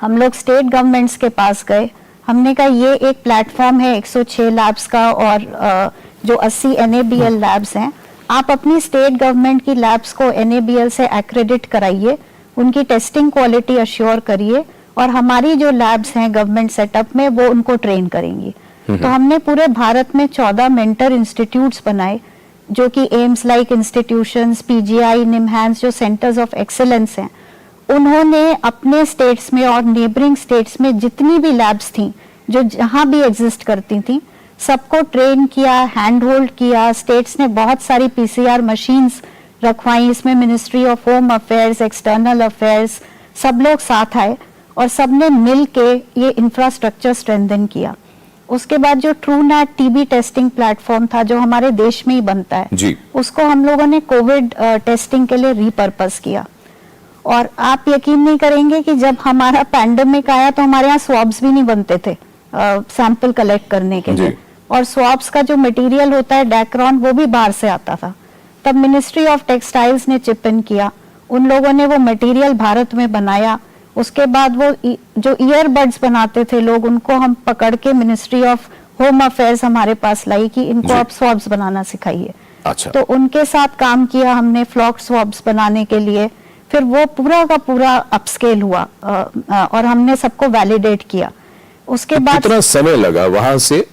हम लोग स्टेट गवर्नमेंट्स के पास गए। हमने कहा ये एक प्लेटफॉर्म है 106 लैब्स का और जो 80 NABL लैब्स हैं, आप अपनी स्टेट गवर्नमेंट की लैब्स को NABL से एक्रेडिट कराइए, उनकी टेस्टिंग क्वालिटी अश्योर करिए, और हमारी जो लैब्स हैं गवर्नमेंट सेटअप में वो उनको ट्रेन करेंगी। तो हमने पूरे भारत में 14 मेंटर इंस्टीट्यूट्स बनाए, जो कि AIIMS like institutions, PGI, NIMHANS जो सेंटर्स ऑफ एक्सेलेंस हैं, उन्होंने अपने स्टेट्स में और नेबरिंग स्टेट्स में जितनी भी लैब्स थी जो जहां भी एग्जिस्ट करती थी, सबको ट्रेन किया, हैंड होल्ड किया। स्टेट्स ने बहुत सारी PCR मशीन्स रखवाई, इसमें ministry of home affairs, external affairs, सब लोग साथ आए और सबने मिल के ये इंफ्रास्ट्रक्चर स्ट्रेंथन किया। उसके बाद जो TrueNat TB टेस्टिंग प्लेटफॉर्म था जो हमारे देश में ही बनता है, उसको हम लोगों ने कोविड टेस्टिंग के लिए रीपर्पस किया। और आप यकीन नहीं करेंगे कि जब हमारा पैंडेमिक आया तो हमारे यहाँ स्वॉब्स भी नहीं बनते थे सैंपल कलेक्ट करने के लिए, और स्वॉब्स का जो मटेरियल होता है डैक्रॉन वो भी बाहर से आता था। तब मिनिस्ट्री ऑफ टेक्सटाइल्स ने चिप इन किया, उन लोगों ने वो मटेरियल भारत में बनाया। उसके बाद वो जो ईयरबड्स बनाते थे लोग, उनको हम पकड़ के मिनिस्ट्री ऑफ होम अफेयर्स हमारे पास लाई कि इनको आप स्वॉब्स बनाना सिखाइए। अच्छा। तो उनके साथ काम किया हमने फ्लॉक स्वॉब्स बनाने के लिए। फिर वो पूरा का पूरा अपस्केल हुआ और हमने सबको वैलिडेट किया। उसके बाद कितना समय लगा वहां से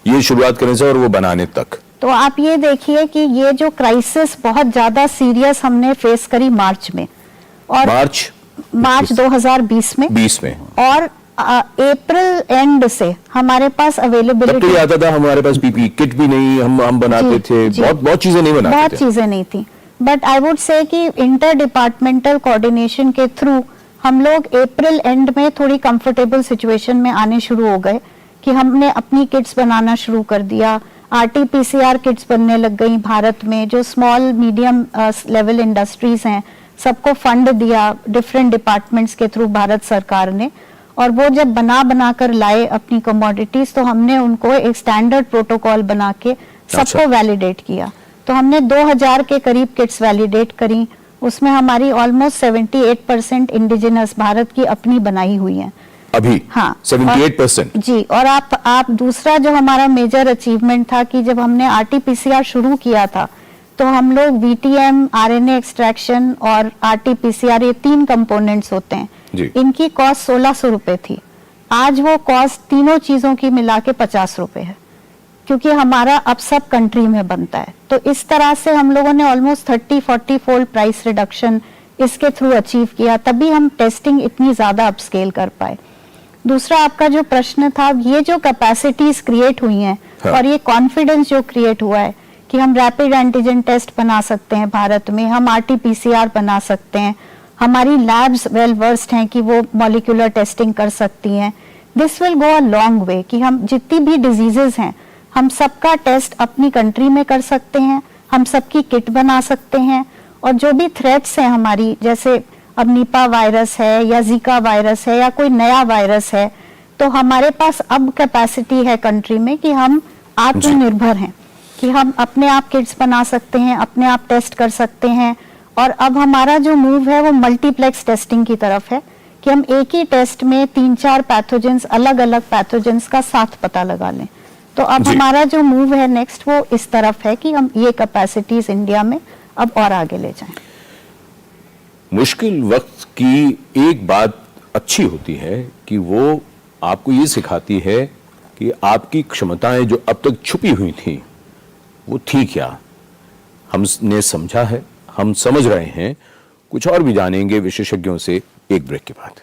ये शुरुआत करने से और वो बनाने तक? तो आप ये देखिए कि ये जो क्राइसिस बहुत ज्यादा सीरियस हमने फेस करी मार्च में, और मार्च 2020 में 20 में, और अप्रैल एंड से हमारे पास तब तो अवेलेबिलिटी ये आता था हमारे पास पीपी किट भी नहीं, हम बनाते थे, बहुत चीजें नहीं बनाते बहुत थे। चीजें नहीं थी। बट आई वुड से कि इंटर डिपार्टमेंटल कोऑर्डिनेशन के थ्रू हम लोग अप्रैल एंड में थोड़ी कंफर्टेबल सिचुएशन में आने शुरू हो गए कि हमने अपनी किट्स बनाना शुरू कर दिया। RT-PCR किट्स बनने लग गई भारत में। जो स्मॉल मीडियम लेवल इंडस्ट्रीज हैं सबको फंड दिया डिफरेंट डिपार्टमेंट्स के थ्रू भारत सरकार ने, और वो जब बना कर लाए अपनी कमोडिटीज तो हमने उनको एक स्टैंडर्ड प्रोटोकॉल बना के सबको वैलिडेट किया। तो हमने 2000 के करीब किट्स वैलिडेट करी, उसमें हमारी ऑलमोस्ट 78% इंडिजिनस भारत की अपनी बनाई हुई है अभी। हाँ 78%। जी। और आप दूसरा जो हमारा मेजर अचीवमेंट था कि जब हमने RT-PCR शुरू किया था तो हम लोग VTM, RNA एक्सट्रैक्शन और RT-PCR ये 3 कंपोनेंट्स होते हैं, इनकी कॉस्ट 1600 रुपए थी। आज वो कॉस्ट तीनों चीजों की मिला के 50 रुपए है, क्योंकि हमारा अब सब कंट्री में बनता है। तो इस तरह से हम लोगों ने ऑलमोस्ट 30-40 फोल्ड प्राइस रिडक्शन इसके थ्रू अचीव किया, तभी हम टेस्टिंग इतनी ज्यादा अपस्केल कर पाए। दूसरा आपका जो प्रश्न था, ये जो कैपेसिटीज क्रिएट हुई हैं और ये कॉन्फिडेंस जो क्रिएट हुआ है कि हम रैपिड एंटीजन टेस्ट बना सकते हैं भारत में, हम RT-PCR बना सकते हैं, हमारी लैब्स वेल वर्स्ड हैं कि वो मॉलिक्यूलर टेस्टिंग कर सकती हैं। This will go a long way कि हम जितनी भी डिजीजेज हैं हम सबका टेस्ट अपनी कंट्री में कर सकते हैं, हम सबकी किट बना सकते हैं, और जो भी थ्रेट्स हैं हमारी, जैसे अब निपा वायरस है या जीका वायरस है या कोई नया वायरस है, तो हमारे पास अब कैपेसिटी है कंट्री में कि हम आत्मनिर्भर हैं, कि हम अपने आप किट्स बना सकते हैं, अपने आप टेस्ट कर सकते हैं। और अब हमारा जो मूव है वो मल्टीप्लेक्स टेस्टिंग की तरफ है कि हम एक ही टेस्ट में 3-4 पैथोजेंस, अलग अलग पैथोजेंस का साथ पता लगा लें। तो अब हमारा जो मूव है नेक्स्ट वो इस तरफ है कि हम ये कैपेसिटीज इंडिया में अब और आगे ले जाएं। मुश्किल वक्त की एक बात अच्छी होती है कि वो आपको ये सिखाती है कि आपकी क्षमताएं जो अब तक छुपी हुई थी वो थी क्या। हमने समझा है, हम समझ रहे हैं, कुछ और भी जानेंगे विशेषज्ञों से एक ब्रेक के बाद।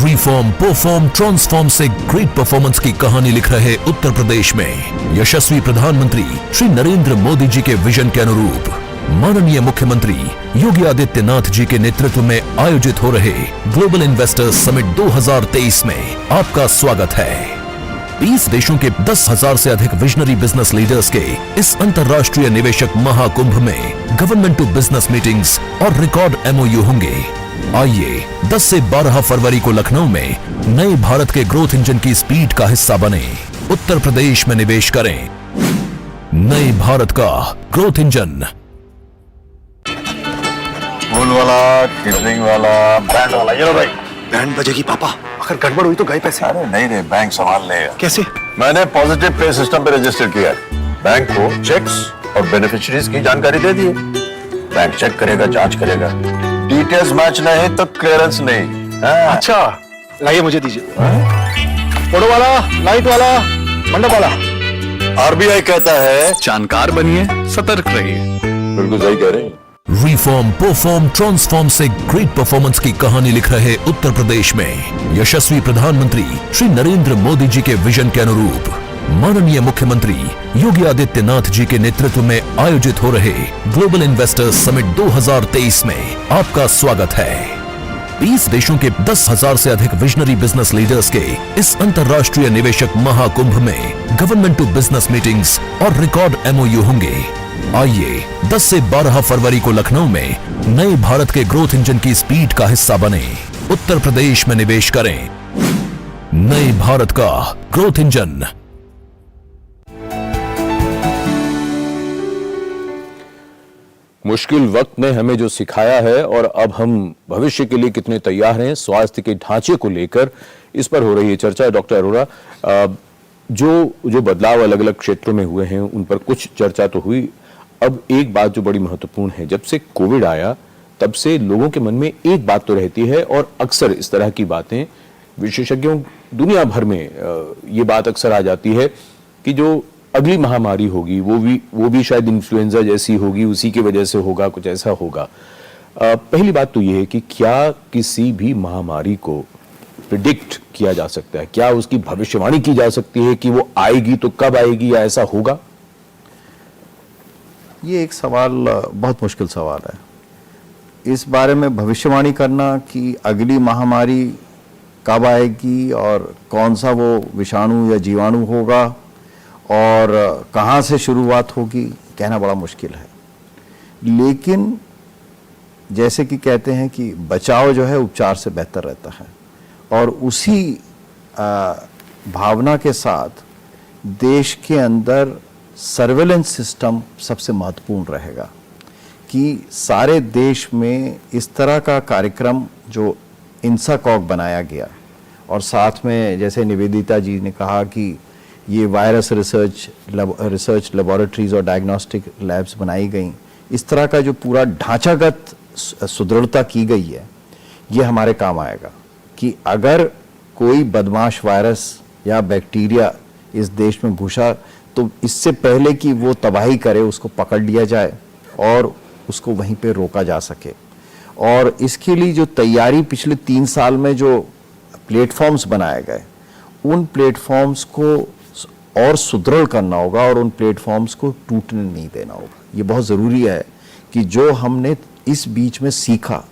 रिफॉर्म, परफॉर्म, ट्रांसफॉर्म से ग्रेट परफॉर्मेंस की कहानी लिख रहे उत्तर प्रदेश में यशस्वी प्रधानमंत्री श्री नरेंद्र मोदी जी के विजन के अनुरूप माननीय मुख्यमंत्री योगी आदित्यनाथ जी के नेतृत्व में आयोजित हो रहे ग्लोबल इन्वेस्टर्स समिट 2023 में आपका स्वागत है। 20 देशों के 10,000 से अधिक विजनरी बिजनेस लीडर्स के इस अंतर्राष्ट्रीय निवेशक महाकुंभ में गवर्नमेंट टू बिजनेस मीटिंग्स और रिकॉर्ड MOU होंगे। आइए 10 से 12 फरवरी को लखनऊ में नए भारत के ग्रोथ इंजन की स्पीड का हिस्सा बने, उत्तर प्रदेश में निवेश करें। नए भारत का ग्रोथ इंजन। फूल वाला, केटरिंग वाला, बैंड वाला, ये लो भाई। बैंड बजेगी पापा, अगर गड़बड़ हुई तो गए पैसे। अरे नहीं रे, बैंक संभाल लेगा। कैसे? मैंने पॉजिटिव पे सिस्टम पे रजिस्टर किया है। बैंक को चेक्स और बेनिफिशियरीज की जानकारी दे दी है। बैंक चेक करेगा, जांच करेगा, डिटेल्स मैच नहीं तो क्लियरेंस नहीं। अच्छा, लाइए मुझे दीजिए। फोटो वाला, लाइट वाला, मंडप वाला। RBI कहता है जानकार बनिए, सतर्क रहिए। बिल्कुल सही कह रहे हैं। रिफॉर्म, परफॉर्म, ट्रांसफॉर्म से ग्रेट परफॉर्मेंस की कहानी लिख रहे उत्तर प्रदेश में यशस्वी प्रधानमंत्री श्री नरेंद्र मोदी जी के विजन के अनुरूप माननीय मुख्यमंत्री योगी आदित्यनाथ जी के नेतृत्व में आयोजित हो रहे ग्लोबल इन्वेस्टर्स समिट 2023 में आपका स्वागत है। 20 देशों के 10,000 से अधिक विजनरी बिजनेस लीडर्स के इस अंतर्राष्ट्रीय निवेशक महाकुंभ में गवर्नमेंट टू बिजनेस मीटिंग्स और रिकॉर्ड MOU होंगे। आइए 10 से 12 फरवरी को लखनऊ में नए भारत के ग्रोथ इंजन की स्पीड का हिस्सा बने। उत्तर प्रदेश में निवेश करें। नए भारत का ग्रोथ इंजन। मुश्किल वक्त ने हमें जो सिखाया है और अब हम भविष्य के लिए कितने तैयार हैं, स्वास्थ्य के ढांचे को लेकर इस पर हो रही है चर्चा। डॉक्टर अरोड़ा, जो बदलाव अलग अलग क्षेत्रों में हुए हैं उन पर कुछ चर्चा तो हुई। अब एक बात जो बड़ी महत्वपूर्ण है, जब से कोविड आया तब से लोगों के मन में एक बात तो रहती है और अक्सर इस तरह की बातें विशेषज्ञों दुनिया भर में ये बात अक्सर आ जाती है कि जो अगली महामारी होगी वो भी शायद इन्फ्लुएंजा जैसी होगी, उसी की वजह से होगा, कुछ ऐसा होगा। पहली बात तो ये है कि क्या किसी भी महामारी को प्रिडिक्ट किया जा सकता है? क्या उसकी भविष्यवाणी की जा सकती है कि वो आएगी तो कब आएगी या ऐसा होगा? ये एक सवाल, बहुत मुश्किल सवाल है। इस बारे में भविष्यवाणी करना कि अगली महामारी कब आएगी और कौन सा वो विषाणु या जीवाणु होगा और कहाँ से शुरुआत होगी, कहना बड़ा मुश्किल है। लेकिन जैसे कि कहते हैं कि बचाव जो है उपचार से बेहतर रहता है, और उसी भावना के साथ देश के अंदर सर्वेलेंस सिस्टम सबसे महत्वपूर्ण रहेगा कि सारे देश में इस तरह का कार्यक्रम जो इंसाकॉग बनाया गया, और साथ में जैसे निवेदिता जी ने कहा कि ये वायरस रिसर्च लेबोरेटरीज और डायग्नोस्टिक लैब्स बनाई गई, इस तरह का जो पूरा ढांचागत सुदृढ़ता की गई है, ये हमारे काम आएगा कि अगर कोई बदमाश वायरस या बैक्टीरिया इस देश में घुसा तो इससे पहले कि वो तबाही करे उसको पकड़ लिया जाए और उसको वहीं पे रोका जा सके। और इसके लिए जो तैयारी पिछले 3 साल में जो प्लेटफॉर्म्स बनाए गए, उन प्लेटफॉर्म्स को और सुदृढ़ करना होगा और उन प्लेटफॉर्म्स को टूटने नहीं देना होगा। ये बहुत ज़रूरी है कि जो हमने इस बीच में सीखा,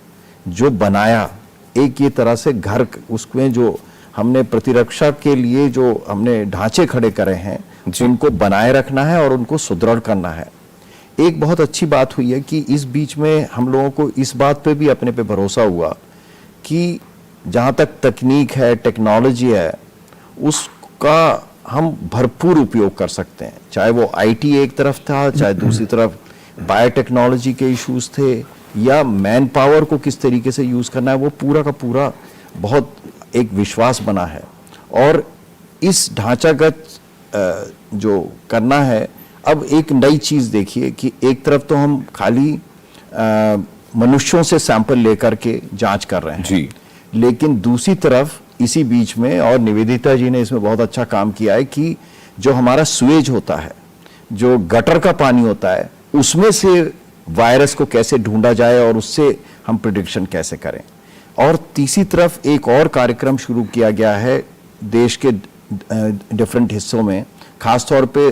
जो बनाया, एक ये तरह से घर उसमें जो हमने प्रतिरक्षा के लिए जो हमने ढांचे खड़े करे हैं, उनको बनाए रखना है और उनको सुदृढ़ करना है। एक बहुत अच्छी बात हुई है कि इस बीच में हम लोगों को इस बात पे भी अपने पे भरोसा हुआ कि जहाँ तक तकनीक है, टेक्नोलॉजी है, उसका हम भरपूर उपयोग कर सकते हैं। चाहे वो आईटी एक तरफ था, चाहे दूसरी तरफ बायोटेक्नोलॉजी के इश्यूज थे, या मैन पावर को किस तरीके से यूज़ करना है, वो पूरा का पूरा बहुत एक विश्वास बना है। और इस ढांचागत जो करना है, अब एक नई चीज़ देखिए कि एक तरफ तो हम खाली मनुष्यों से सैंपल लेकर के जांच कर रहे हैं जी, लेकिन दूसरी तरफ इसी बीच में, और निवेदिता जी ने इसमें बहुत अच्छा काम किया है कि जो हमारा सुएज होता है, जो गटर का पानी होता है, उसमें से वायरस को कैसे ढूंढा जाए और उससे हम प्रिडिक्शन कैसे करें। और तीसरी तरफ एक और कार्यक्रम शुरू किया गया है देश के डिफरेंट हिस्सों में, खासतौर पे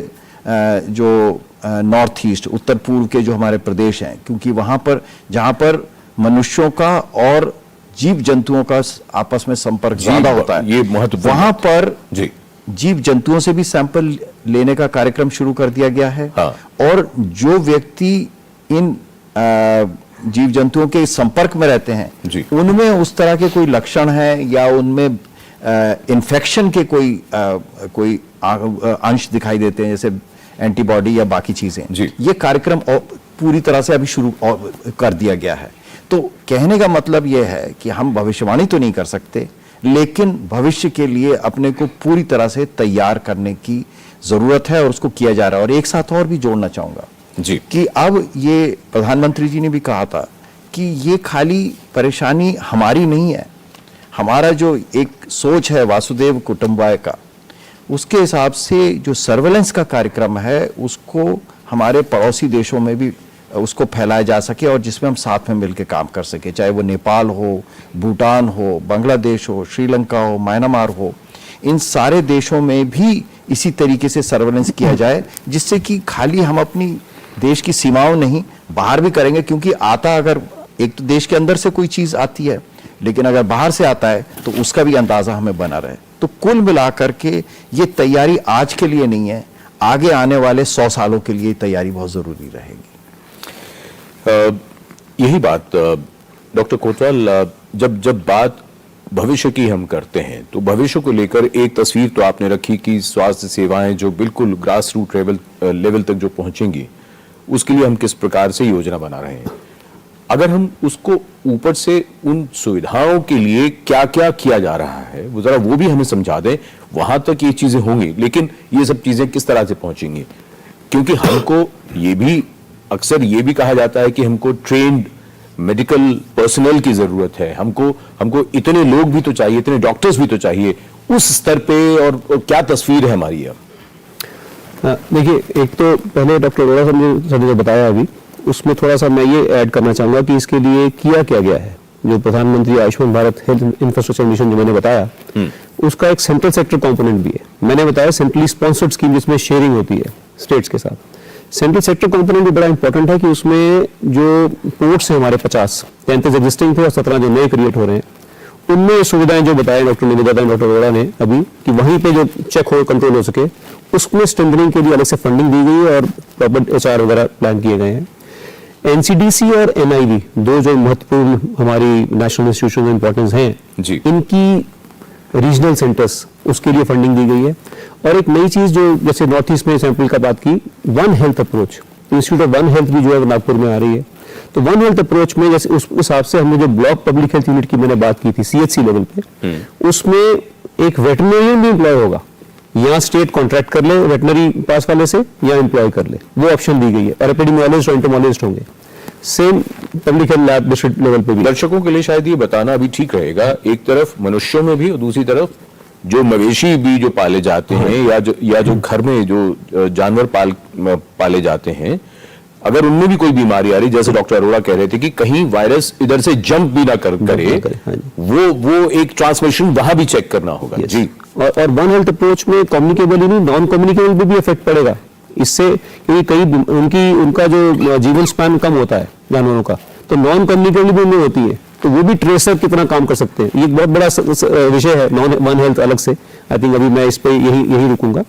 जो नॉर्थ ईस्ट, उत्तर पूर्व के जो हमारे प्रदेश हैं, क्योंकि वहाँ पर जहाँ पर मनुष्यों का और जीव जंतुओं का आपस में संपर्क ज्यादा होता है, ये महत्वपूर्ण, वहाँ पर जी जीव जंतुओं से भी सैंपल लेने का कार्यक्रम शुरू कर दिया गया है। हाँ। और जो व्यक्ति इन जीव जंतुओं के संपर्क में रहते हैं, उनमें उस तरह के कोई लक्षण है या उनमें इन्फेक्शन के कोई अंश दिखाई देते हैं, जैसे एंटीबॉडी या बाकी चीजें, ये कार्यक्रम पूरी तरह से अभी शुरू कर दिया गया है। तो कहने का मतलब यह है कि हम भविष्यवाणी तो नहीं कर सकते, लेकिन भविष्य के लिए अपने को पूरी तरह से तैयार करने की जरूरत है और उसको किया जा रहा है। और एक साथ और भी जोड़ना चाहूंगा जी कि अब ये प्रधानमंत्री जी ने भी कहा था कि ये खाली परेशानी हमारी नहीं है, हमारा जो एक सोच है वासुदेव कुटुंबकम का, उसके हिसाब से जो सर्वेलेंस का कार्यक्रम है उसको हमारे पड़ोसी देशों में भी उसको फैलाया जा सके और जिसमें हम साथ में मिलकर काम कर सके, चाहे वो नेपाल हो, भूटान हो, बांग्लादेश हो, श्रीलंका हो, म्यांमार हो, इन सारे देशों में भी इसी तरीके से सर्वेलेंस किया जाए, जिससे कि खाली हम अपनी देश की सीमाओं नहीं बाहर भी करेंगे, क्योंकि आता अगर एक तो देश के अंदर से कोई चीज आती है, लेकिन अगर बाहर से आता है तो उसका भी अंदाजा हमें बना रहे। तो कुल मिलाकर के ये तैयारी आज के लिए नहीं है, आगे आने वाले 100 सालों के लिए तैयारी बहुत जरूरी रहेगी। यही बात डॉक्टर कोतवाल, जब बात भविष्य की हम करते हैं तो भविष्य को लेकर एक तस्वीर तो आपने रखी कि स्वास्थ्य सेवाएं जो बिल्कुल ग्रास रूट लेवल तक जो पहुंचेंगी, उसके लिए हम किस प्रकार से योजना बना रहे हैं। अगर हम उसको ऊपर से उन सुविधाओं के लिए क्या क्या किया जा रहा है वो जरा वो भी हमें समझा दें। वहां तक ये चीजें होंगी, लेकिन ये सब चीजें किस तरह से पहुंचेंगी, क्योंकि हमको ये भी अक्सर ये भी कहा जाता है कि हमको ट्रेन्ड मेडिकल पर्सनल की जरूरत है, हमको इतने लोग भी तो चाहिए, इतने डॉक्टर्स भी तो चाहिए। उस स्तर पे और क्या तस्वीर है हमारी अब? देखिए, एक तो पहले डॉक्टर अरोड़ा साहब ने जो बताया अभी, उसमें थोड़ा सा मैं ये ऐड करना चाहूंगा कि इसके लिए किया क्या गया है। जो प्रधानमंत्री Ayushman Bharat health infrastructure mission जो मैंने बताया, उसका एक सेंट्रल सेक्टर कंपोनेंट भी है। मैंने बताया सेंट्रली स्पॉन्सर्ड स्कीम जिसमें शेयरिंग होती है स्टेट्स के साथ। सेंट्रल सेक्टर कंपोनेंट भी बड़ा इंपॉर्टेंट है कि उसमें जो पोर्ट्स हैं हमारे 33 एग्जिस्टिंग थे और 17 जो नए क्रिएट हो रहे हैं, उनमें सुविधाएं जो बताए डॉक्टर अरोड़ा ने अभी, कि वहीं पे जो चेक हो कंट्रोल हो सके, उसमें स्ट्रेंथनिंग के लिए अलग से फंडिंग दी गई है और प्रॉपर HR वगैरह प्लान किए गए हैं। NCDC और NIV दो जो महत्वपूर्ण हमारी नेशनल इंस्टीट्यूशन ऑफ इंपॉर्टेंस हैं, इनकी रीजनल सेंटर्स, उसके लिए फंडिंग दी गई है। और एक नई चीज जो जैसे नॉर्थ ईस्ट में सैंपल का बात की, one health approach, institute of one health भी जो है नागपुर में आ रही है। तो वन हेल्थ अप्रोच में जैसे उस हिसाब से हमने जो ब्लॉक पब्लिक हेल्थ यूनिट की मैंने बात की थी CHC लेवल पे, उसमें एक वेटरनरियन भी एम्प्लॉय होगा। यहाँ स्टेट कॉन्ट्रैक्ट कर ले वेटनरी पास वाले से या एम्प्लॉय कर ले, वो ऑप्शन दी गई है। और एपिडेमियोलॉजिस्ट और एंटोमोलॉजिस्ट होंगे same public health lab district level पे भी। दर्शकों के लिए शायद ये बताना अभी ठीक रहेगा, एक तरफ मनुष्यों में भी और दूसरी तरफ जो मवेशी भी जो पाले जाते हैं या जो घर में जो जानवर पाले जाते हैं, अगर उनमें भी कोई बीमारी आ रही, जैसे डॉक्टर अरोड़ा कह रहे थे कि कहीं वायरस इधर से जंप भी ना करे, वो एक ट्रांसमिशन वहां भी चेक करना होगा। जी। और वन हेल्थ अप्रोच में कम्युनिकेबल ही नहीं, नॉन कम्युनिकेबल पे भी इफेक्ट पड़ेगा इससे, क्योंकि कई उनका जो जीवन स्पैन कम होता है जानवरों का, तो नॉन कम्युनिकेबल भी उनमें होती है, तो वो भी ट्रेसर की तरह काम कर सकते हैं। ये एक बहुत बड़ा विषय है नॉन वन हेल्थ अलग से। आई थिंक अभी मैं इस पे यही रुकूंगा।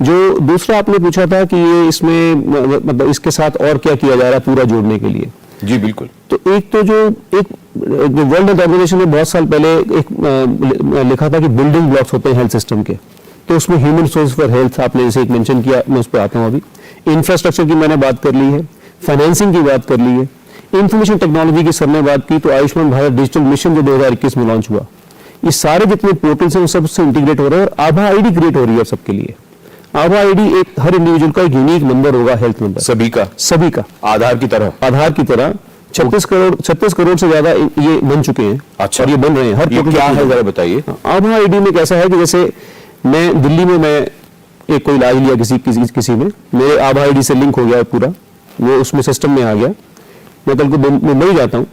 जो दूसरा आपने पूछा था कि ये इसमें मतलब इसके साथ और क्या किया जा रहा है पूरा जोड़ने के लिए। जी बिल्कुल। तो एक तो जो वर्ल्ड हेल्थ ऑर्गेनाइजेशन ने बहुत साल पहले एक लिखा था कि बिल्डिंग ब्लॉक्स होते हैं हेल्थ सिस्टम के, तो उसमें ह्यूमन सोर्स फॉर हेल्थ आपने जैसे एक मेंशन किया, मैं उस पर आता हूँ। अभी इंफ्रास्ट्रक्चर की मैंने बात कर ली है, फाइनेंसिंग की बात कर ली है, इंफॉर्मेशन टेक्नोलॉजी की सर ने बात की, तो आयुष्मान भारत डिजिटल मिशन जो 2021 में लॉन्च हुआ, ये सारे जितने पोर्टल्स हैं वो सबसे इंटीग्रेट हो रहे हैं और आभा आईडी क्रिएट हो रही है सबके लिए। आभा आईडी एक हर इंडिविजुअल का एक यूनिक नंबर होगा, हेल्थ नंबर सभी का आधार की तरह 36 करोड़ से ज्यादा ये बन चुके हैं। अच्छा। और ये बन रहे हैं। हर ये क्या है जरा बताइए। आभा आईडी में कैसा है कि जैसे मैं दिल्ली में मैं एक कोई इलाज लिया किसी में, मेरे आभा आईडी से लिंक हो गया पूरा, वो उसमें सिस्टम में आ गया। मैं कल को मुंबई जाता हूँ,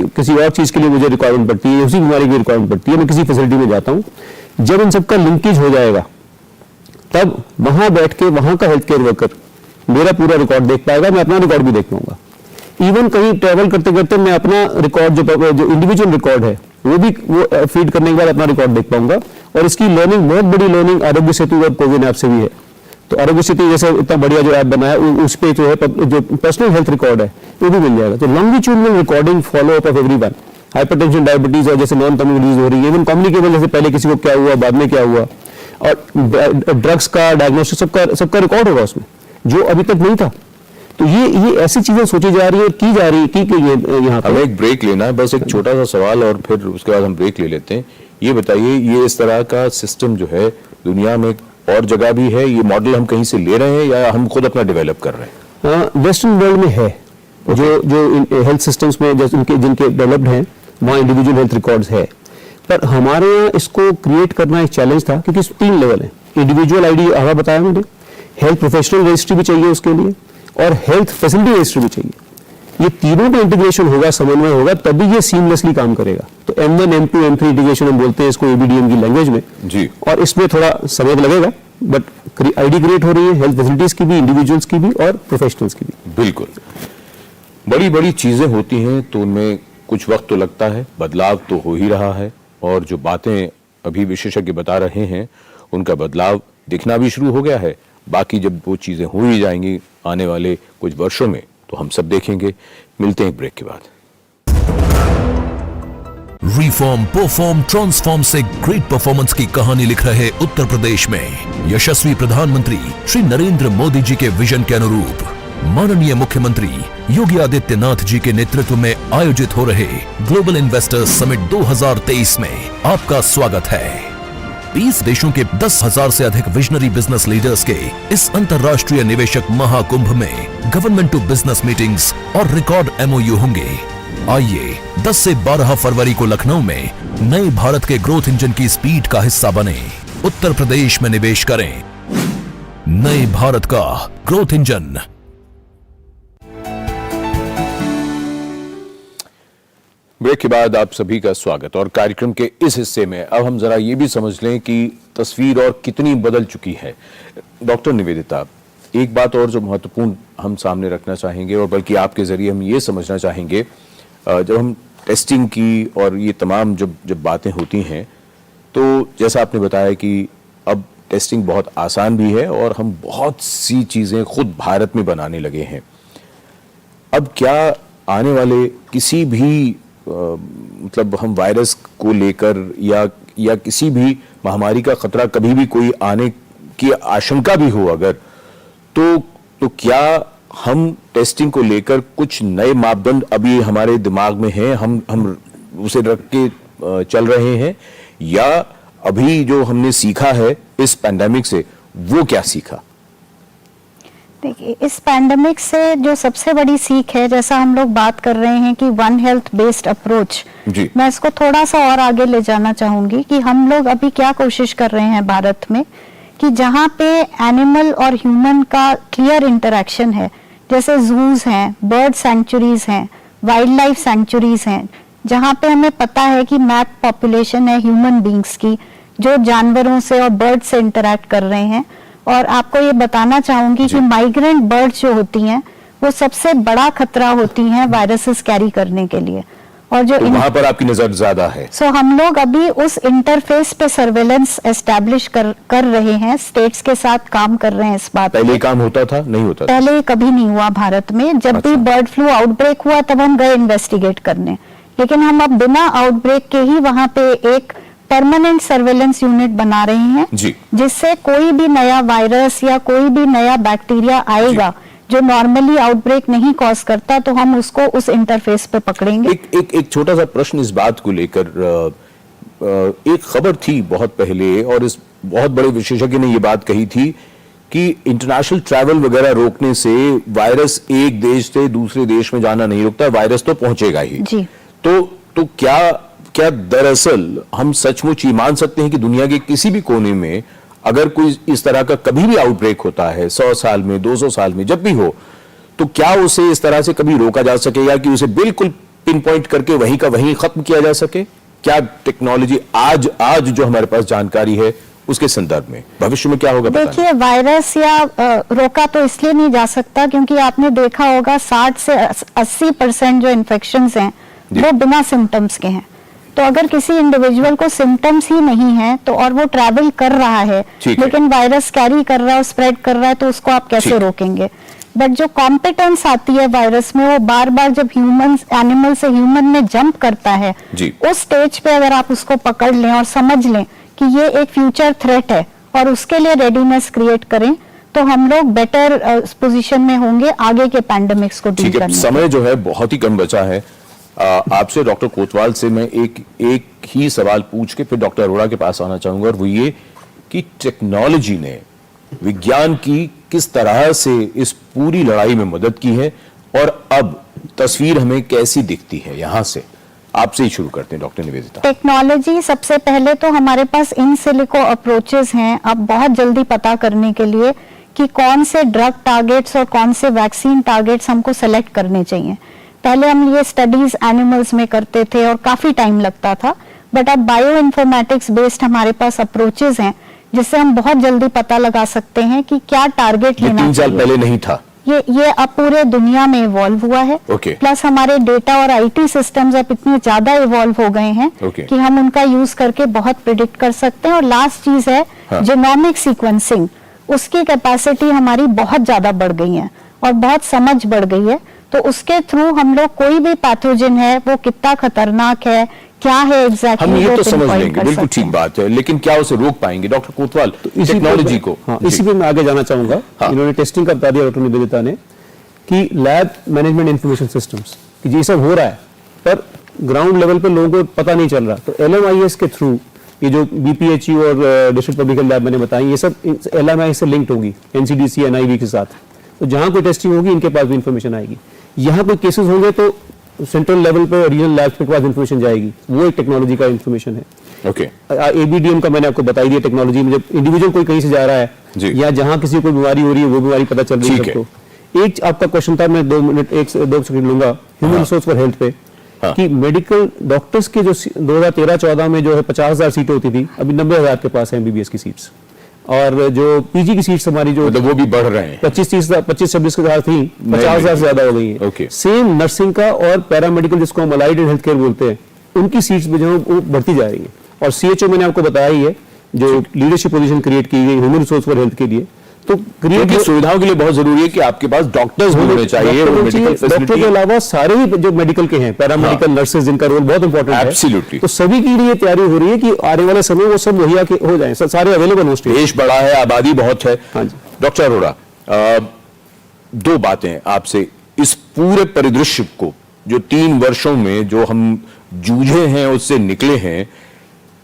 किसी और चीज के लिए मुझे रिक्वायरमेंट पड़ती है, उसी बीमारी की रिक्वायरमेंट पड़ती है, मैं किसी फैसिलिटी में जाता हूँ, जब इन सबका लिंकेज हो जाएगा तब वहां बैठ के वहां का हेल्थ केयर वर्कर मेरा पूरा रिकॉर्ड देख पाएगा, मैं अपना रिकॉर्ड भी देख पाऊंगा। इवन कहीं ट्रैवल करते करते मैं अपना रिकॉर्ड जो इंडिविजुअल रिकॉर्ड है वो फीड करने के बाद अपना रिकॉर्ड देख पाऊंगा। और इसकी लर्निंग, बहुत बड़ी लर्निंग आरोग्य सेतु और कोविन ऐप से भी है। तो आरोग्य सेतु जैसे इतना बढ़िया जो ऐप बनाया, उस पे जो है जो पर्सनल हेल्थ रिकॉर्ड है वो भी मिल जाएगा। तो longitudinal recording, follow up of everyone, hypertension, diabetes और जैसे नॉन कम्युनिटीज हो रही है, इवन कम्युनिकेबल जैसे पहले किसी को क्या हुआ, बाद में क्या हुआ, और ड्रग्स का डायग्नोस्टिस सबका रिकॉर्ड होगा उसमें, जो अभी तक नहीं था। तो ये ऐसी चीजें सोची जा रही है, की जा रही है। यहाँ हमें एक ब्रेक लेना है, बस एक छोटा सा सवाल और फिर उसके बाद हम ब्रेक ले लेते हैं। ये बताइए, ये इस तरह का सिस्टम जो है दुनिया में और जगह भी है, ये मॉडल हम कहीं से ले रहे हैं या हम खुद अपना डेवलप कर रहे हैं? वेस्टर्न वर्ल्ड में है जो हेल्थ सिस्टम्स में जिनके डेवलप्ड हैं, वहाँ इंडिविजुअल हेल्थ रिकॉर्ड्स है। पर हमारे यहाँ इसको क्रिएट करना एक चैलेंज था, क्योंकि 3 लेवल है। इंडिविजुअल आईडी आवा बताया मैंने, हेल्थ प्रोफेशनल रजिस्ट्री भी चाहिए उसके लिए, और हेल्थ फैसिलिटी रजिस्ट्री भी चाहिए। ये तीनों का इंटीग्रेशन होगा, समन्वय होगा, तभी ये सीमलेसली काम करेगा। तो M1, M2, M3 इंटीग्रेशन हम बोलते हैं इसको ABDM की लैंग्वेज में जी। और इसमें थोड़ा समय लगेगा, बट आईडी क्रिएट हो रही है, हेल्थ फैसिलिटीज की भी, इंडिविजुअल्स की भी और प्रोफेशनल्स की भी। बिल्कुल। बड़ी बड़ी चीजें होती हैं तो उनमें कुछ वक्त तो लगता है, बदलाव तो हो ही रहा है, और जो बातें अभी विशेषज्ञ बता रहे हैं उनका बदलाव दिखना भी शुरू हो गया है। बाकी जब वो चीजें हो ही जाएंगी आने वाले कुछ वर्षों में तो हम सब देखेंगे। मिलते हैं एक ब्रेक के बाद। रिफॉर्म, परफॉर्म, ट्रांसफॉर्म से ग्रेट परफॉर्मेंस की कहानी लिख रहे उत्तर प्रदेश में यशस्वी प्रधानमंत्री श्री नरेंद्र मोदी जी के विजन के अनुरूप माननीय मुख्यमंत्री योगी आदित्यनाथ जी के नेतृत्व में आयोजित हो रहे ग्लोबल इन्वेस्टर्स समिट 2023 में आपका स्वागत है। 20 देशों के 10,000 से अधिक विजनरी बिजनेस लीडर्स के इस अंतर्राष्ट्रीय निवेशक महाकुंभ में गवर्नमेंट टू बिजनेस मीटिंग्स और रिकॉर्ड MOU होंगे। आइए 10 से 12 फरवरी को लखनऊ में नए भारत के ग्रोथ इंजन की स्पीड का हिस्सा बने, उत्तर प्रदेश में निवेश करें। नए भारत का ग्रोथ इंजन। ब्रेक के बाद आप सभी का स्वागत। और कार्यक्रम के इस हिस्से में अब हम जरा ये भी समझ लें कि तस्वीर और कितनी बदल चुकी है। डॉक्टर निवेदिता, एक बात और जो महत्वपूर्ण हम सामने रखना चाहेंगे और बल्कि आपके जरिए हम ये समझना चाहेंगे, जब हम टेस्टिंग की और ये तमाम जब बातें होती हैं तो जैसा आपने बताया कि अब टेस्टिंग बहुत आसान भी है और हम बहुत सी चीज़ें खुद भारत में बनाने लगे हैं। अब क्या आने वाले किसी भी मतलब हम वायरस को लेकर या किसी भी महामारी का खतरा कभी भी कोई आने की आशंका भी हो अगर तो क्या हम टेस्टिंग को लेकर कुछ नए मापदंड अभी हमारे दिमाग में हैं, हम उसे रख के चल रहे हैं, या अभी जो हमने सीखा है इस पैंडेमिक से वो क्या सीखा? देखिए, इस पैंडेमिक से जो सबसे बड़ी सीख है, जैसा हम लोग बात कर रहे हैं कि वन हेल्थ बेस्ड अप्रोच, मैं इसको थोड़ा सा और आगे ले जाना चाहूंगी कि हम लोग अभी क्या कोशिश कर रहे हैं भारत में कि जहाँ पे एनिमल और ह्यूमन का क्लियर इंटरेक्शन है, जैसे जूज हैं, बर्ड सैंक्चुरीज हैं, वाइल्ड लाइफ सैंक्चुरीज हैं, जहाँ पे हमें पता है कि मैप पॉपुलेशन है ह्यूमन बींग्स की जो जानवरों से और बर्ड से इंटरेक्ट कर रहे हैं। और आपको ये बताना चाहूंगी कि माइग्रेंट बर्ड्स जो होती हैं वो सबसे बड़ा खतरा होती हैं वायरसेस कैरी करने के लिए। और जो तो वहां पर आपकी नजर ज्यादा है। हम लोग अभी उस इंटरफेस पे सर्वेलेंस एस्टैब्लिश कर रहे हैं, स्टेट्स के साथ काम कर रहे हैं इस बात पहले काम होता था, नहीं होता था? पहले कभी नहीं हुआ भारत में। जब भी बर्ड फ्लू आउटब्रेक हुआ तब हम गए इन्वेस्टिगेट करने, लेकिन हम अब बिना आउटब्रेक के ही वहां पे एक परमानेंट सर्वेलेंस यूनिट बना रहे हैं, जिससे कोई भी नया वायरस या कोई भी नया बैक्टीरिया आएगा जो नॉर्मली आउटब्रेक नहीं कॉज करता तो हम उसको उस इंटरफेस पे पकड़ेंगे। एक छोटा सा प्रश्न इस बात को लेकर, एक खबर थी बहुत पहले और इस बहुत बड़े विशेषज्ञ ने ये बात कही थी कि इंटरनेशनल ट्रैवल वगैरह रोकने से वायरस एक देश से दूसरे देश में जाना नहीं रुकता, वायरस तो पहुंचेगा ही जी। तो क्या दरअसल हम सचमुच ये मान सकते हैं कि दुनिया के किसी भी कोने में अगर कोई इस तरह का कभी भी आउटब्रेक होता है, 100 साल में, 200 साल में, जब भी हो, तो क्या उसे इस तरह से कभी रोका जा सकेगा कि उसे बिल्कुल पिन पॉइंट करके वहीं का वहीं खत्म किया जा सके? क्या टेक्नोलॉजी आज जो हमारे पास जानकारी है उसके संदर्भ में भविष्य में क्या होगा? देखिए, वायरस या रोका तो इसलिए नहीं जा सकता क्योंकि आपने देखा होगा 60 से 80% जो इन्फेक्शंस हैं वो बिना सिम्टम्स के हैं। तो अगर किसी इंडिविजुअल को सिम्टम्स ही नहीं है तो और वो ट्रैवल कर रहा है लेकिन वायरस कैरी कर रहा है, स्प्रेड कर रहा है, तो उसको आप कैसे रोकेंगे? बट जो कॉम्पिटेंस आती है वायरस में, वो बार बार जब एनिमल से ह्यूमन में जंप करता है, उस स्टेज पे अगर आप उसको पकड़ लें और समझ लें कि ये एक फ्यूचर थ्रेट है और उसके लिए रेडीनेस क्रिएट करें, तो हम लोग बेटर पोजीशन में होंगे आगे के पैंडेमिक्स को डील करने। समय जो है बहुत ही कम बचा है। आपसे डॉक्टर कोतवाल से मैं एक ही सवाल पूछ के फिर डॉक्टर अरोड़ा के पास आना चाहूंगा, और वो ये कि टेक्नोलॉजी ने, विज्ञान की किस तरह से इस पूरी लड़ाई में मदद की है और अब तस्वीर हमें कैसी दिखती है? यहां से आपसे ही शुरू करते हैं डॉक्टर निवेदिता। टेक्नोलॉजी, सबसे पहले तो हमारे पास इन सिलिको अप्रोचेस हैं अब बहुत जल्दी पता करने के लिए कि कौन से ड्रग टारगेट्स और कौन से वैक्सीन टारगेट्स हमको सेलेक्ट करने चाहिए। पहले हम ये स्टडीज एनिमल्स में करते थे और काफी टाइम लगता था, बट अब बायो इन्फॉर्मेटिक्स बेस्ड हमारे पास अप्रोचेस हैं जिससे हम बहुत जल्दी पता लगा सकते हैं कि क्या टारगेट लेना चाहिए। 3 साल पहले नहीं था ये अब पूरे दुनिया में इवॉल्व हुआ है। प्लस हमारे डेटा और आईटी सिस्टम्स अब इतने ज्यादा इवॉल्व हो गए हैं कि हम उनका यूज करके बहुत प्रिडिक्ट कर सकते हैं। और लास्ट चीज है जेनोमिक सीक्वेंसिंग। उसकी कैपेसिटी हमारी बहुत ज्यादा बढ़ गई है और बहुत समझ बढ़ गई है। तो उसके थ्रू हम लोग कोई भी पैथोजन है वो कितना खतरनाक है, क्या है एग्जैक्टली, हम ये तो समझ लेंगे, बिल्कुल ठीक बात है, लेकिन क्या उसे रोक पाएंगे डॉक्टर कोतवाल टेक्नोलॉजी को? हाँ, इसी पे मैं आगे जाना चाहूंगा। हाँ। इन्होंने टेस्टिंग का बता दिया डॉक्टर निवेदिता ने कि लैब मैनेजमेंट इंफॉर्मेशन सिस्टम्स कि ये सब हो रहा है पर ग्राउंड लेवल पे लोगों को पता नहीं चल रहा। तो LMIS के थ्रू ये जो BPHU और डिस्ट्रिक्ट पब्लिक हेल्थ लैब मैंने बताई, ये सब LMIS से लिंक्ड होंगी NCDC NIV के साथ। तो जहां कोई टेस्टिंग होगी इनके पास भी इंफॉर्मेशन आएगी। यहाँ कोई केसेस होंगे तो सेंट्रल लेवल पे रीजनल लैब्स के पास इंफॉर्मेशन जाएगी। वो एक टेक्नोलॉजी का इंफॉर्मेशन है। ओके, ABDM का मैंने आपको बताई दिया टेक्नोलॉजी में, जब इंडिविजुअल कोई कहीं से जा रहा जी। है या जहां किसी को बीमारी हो रही है वो बीमारी पता चल रही है ठीक है। सबको। एक आपका क्वेश्चन था, मैं 2 मिनट 1-2 सेकंड लूंगा ह्यूमन रिसोर्स फॉर हेल्थ पे। हाँ। कि मेडिकल डॉक्टर्स के जो 2013-14 में जो है 50,000 सीटें होती थी, अभी 90,000 के पास है MBBS की सीट्स। और जो PG की सीट्स हमारी जो मतलब वो भी बढ़ रहे हैं, 25-26 हजार थी, 50,000 से ज्यादा हो गई है। ओके। सेम नर्सिंग का और पैरामेडिकल जिसको हम अलाइड एंड हेल्थ केयर बोलते हैं, उनकी सीट्स भी जो है वो बढ़ती जा रही है। और CHO मैंने आपको बताया ही है, जो लीडरशिप पोजीशन क्रिएट की गई ह्यूमन रिसोर्स फॉर हेल्थ के लिए। तो क्योंकि सुविधाओं के लिए बहुत जरूरी है कि आपके पास डॉक्टर्स होने चाहिए, डॉक्टर के अलावा सारे ही जो मेडिकल के हैं, पैरामेडिकल नर्सेज जिनका रोल बहुत इंपॉर्टेंट है। Absolutely। तो सभी की लिए तैयारी हो रही है कि आने वाले समय वो सब मुहैया हो जाए, सारे अवेलेबल हो। देश बड़ा है, आबादी बहुत है। हाँ जी। डॉक्टर अरोड़ा, 2 बातें आपसे, इस पूरे परिदृश्य को जो 3 वर्षों में जो हम जूझे हैं उससे निकले हैं,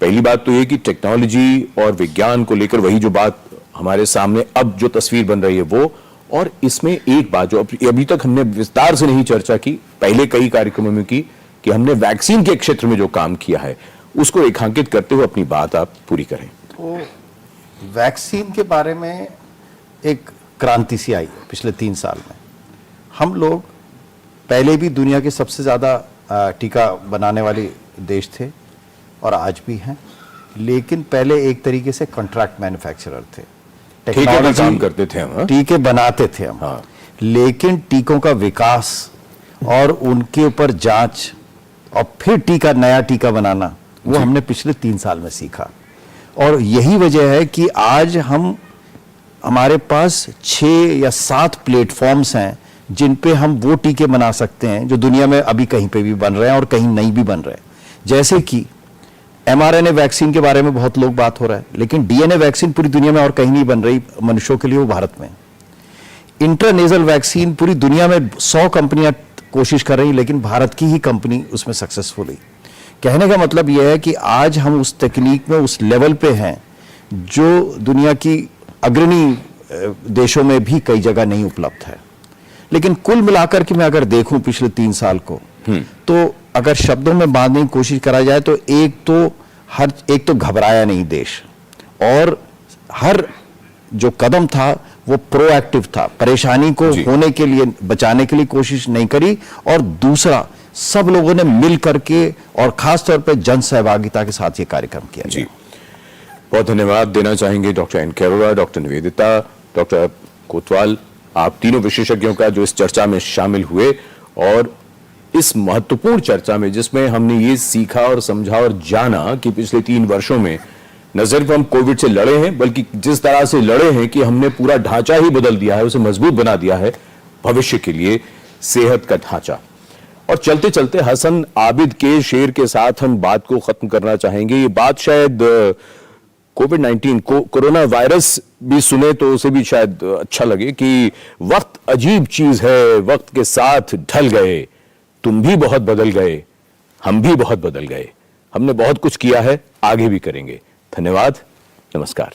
पहली बात तो ये कि टेक्नोलॉजी और विज्ञान को लेकर वही जो बात हमारे सामने अब जो तस्वीर बन रही है वो, और इसमें एक बात जो अभी तक हमने विस्तार से नहीं चर्चा की, पहले कई कार्यक्रमों में की, कि हमने वैक्सीन के क्षेत्र में जो काम किया है उसको रेखांकित करते हुए अपनी बात आप पूरी करें। तो वैक्सीन के बारे में एक क्रांति सी आई पिछले 3 साल में। हम लोग पहले भी दुनिया के सबसे ज़्यादा टीका बनाने वाले देश थे और आज भी हैं, लेकिन पहले एक तरीके से कॉन्ट्रैक्ट मैन्युफैक्चरर थे, टीके का काम करते थे हम, टीके बनाते थे हम। हाँ। लेकिन टीकों का विकास और उनके ऊपर जांच और फिर नया टीका बनाना, वो हमने पिछले 3 साल में सीखा। और यही वजह है कि आज हमारे पास 6 या 7 प्लेटफॉर्म्स हैं जिन पे हम वो टीके बना सकते हैं जो दुनिया में अभी कहीं पे भी बन रहे हैं और कहीं नहीं भी बन रहे हैं। जैसे कि mRNA वैक्सीन के बारे में बहुत लोग बात हो रहा है, लेकिन DNA वैक्सीन पूरी दुनिया में और कहीं नहीं बन रही मनुष्यों के लिए, वो भारत में। इंट्रानेजल वैक्सीन पूरी दुनिया में 100 कंपनियां कोशिश कर रही, लेकिन भारत की ही कंपनी उसमें सक्सेसफुल हुई। कहने का मतलब यह है कि आज हम उस तकनीक में उस लेवल पे हैं जो दुनिया की अग्रणी देशों में भी कई जगह नहीं उपलब्ध है। लेकिन कुल मिलाकर के मैं अगर देखूं पिछले 3 साल को, तो अगर शब्दों में बांधने की कोशिश करा जाए तो एक तो घबराया नहीं देश, और हर जो कदम था वो प्रोएक्टिव था, परेशानी को होने के लिए बचाने के लिए कोशिश नहीं करी। और दूसरा, सब लोगों ने मिल करके और खास तौर पे जन सहभागिता के साथ ये कार्यक्रम किया। जी, बहुत धन्यवाद देना चाहेंगे doctor NK. Arora, doctor Nivedita, doctor कोतवाल, आप तीनों विशेषज्ञों का जो इस चर्चा में शामिल हुए, और इस महत्वपूर्ण चर्चा में जिसमें हमने ये सीखा और समझा और जाना कि पिछले 3 वर्षों में न सिर्फ हम कोविड से लड़े हैं, बल्कि जिस तरह से लड़े हैं कि हमने पूरा ढांचा ही बदल दिया है, उसे मजबूत बना दिया है भविष्य के लिए, सेहत का ढांचा। और चलते चलते हसन आबिद के शेर के साथ हम बात को खत्म करना चाहेंगे। ये बात शायद कोविड-19 कोरोना वायरस भी सुने तो उसे भी शायद अच्छा लगे कि वक्त अजीब चीज है, वक्त के साथ ढल गए, तुम भी बहुत बदल गए, हम भी बहुत बदल गए, हमने बहुत कुछ किया है, आगे भी करेंगे। धन्यवाद, नमस्कार।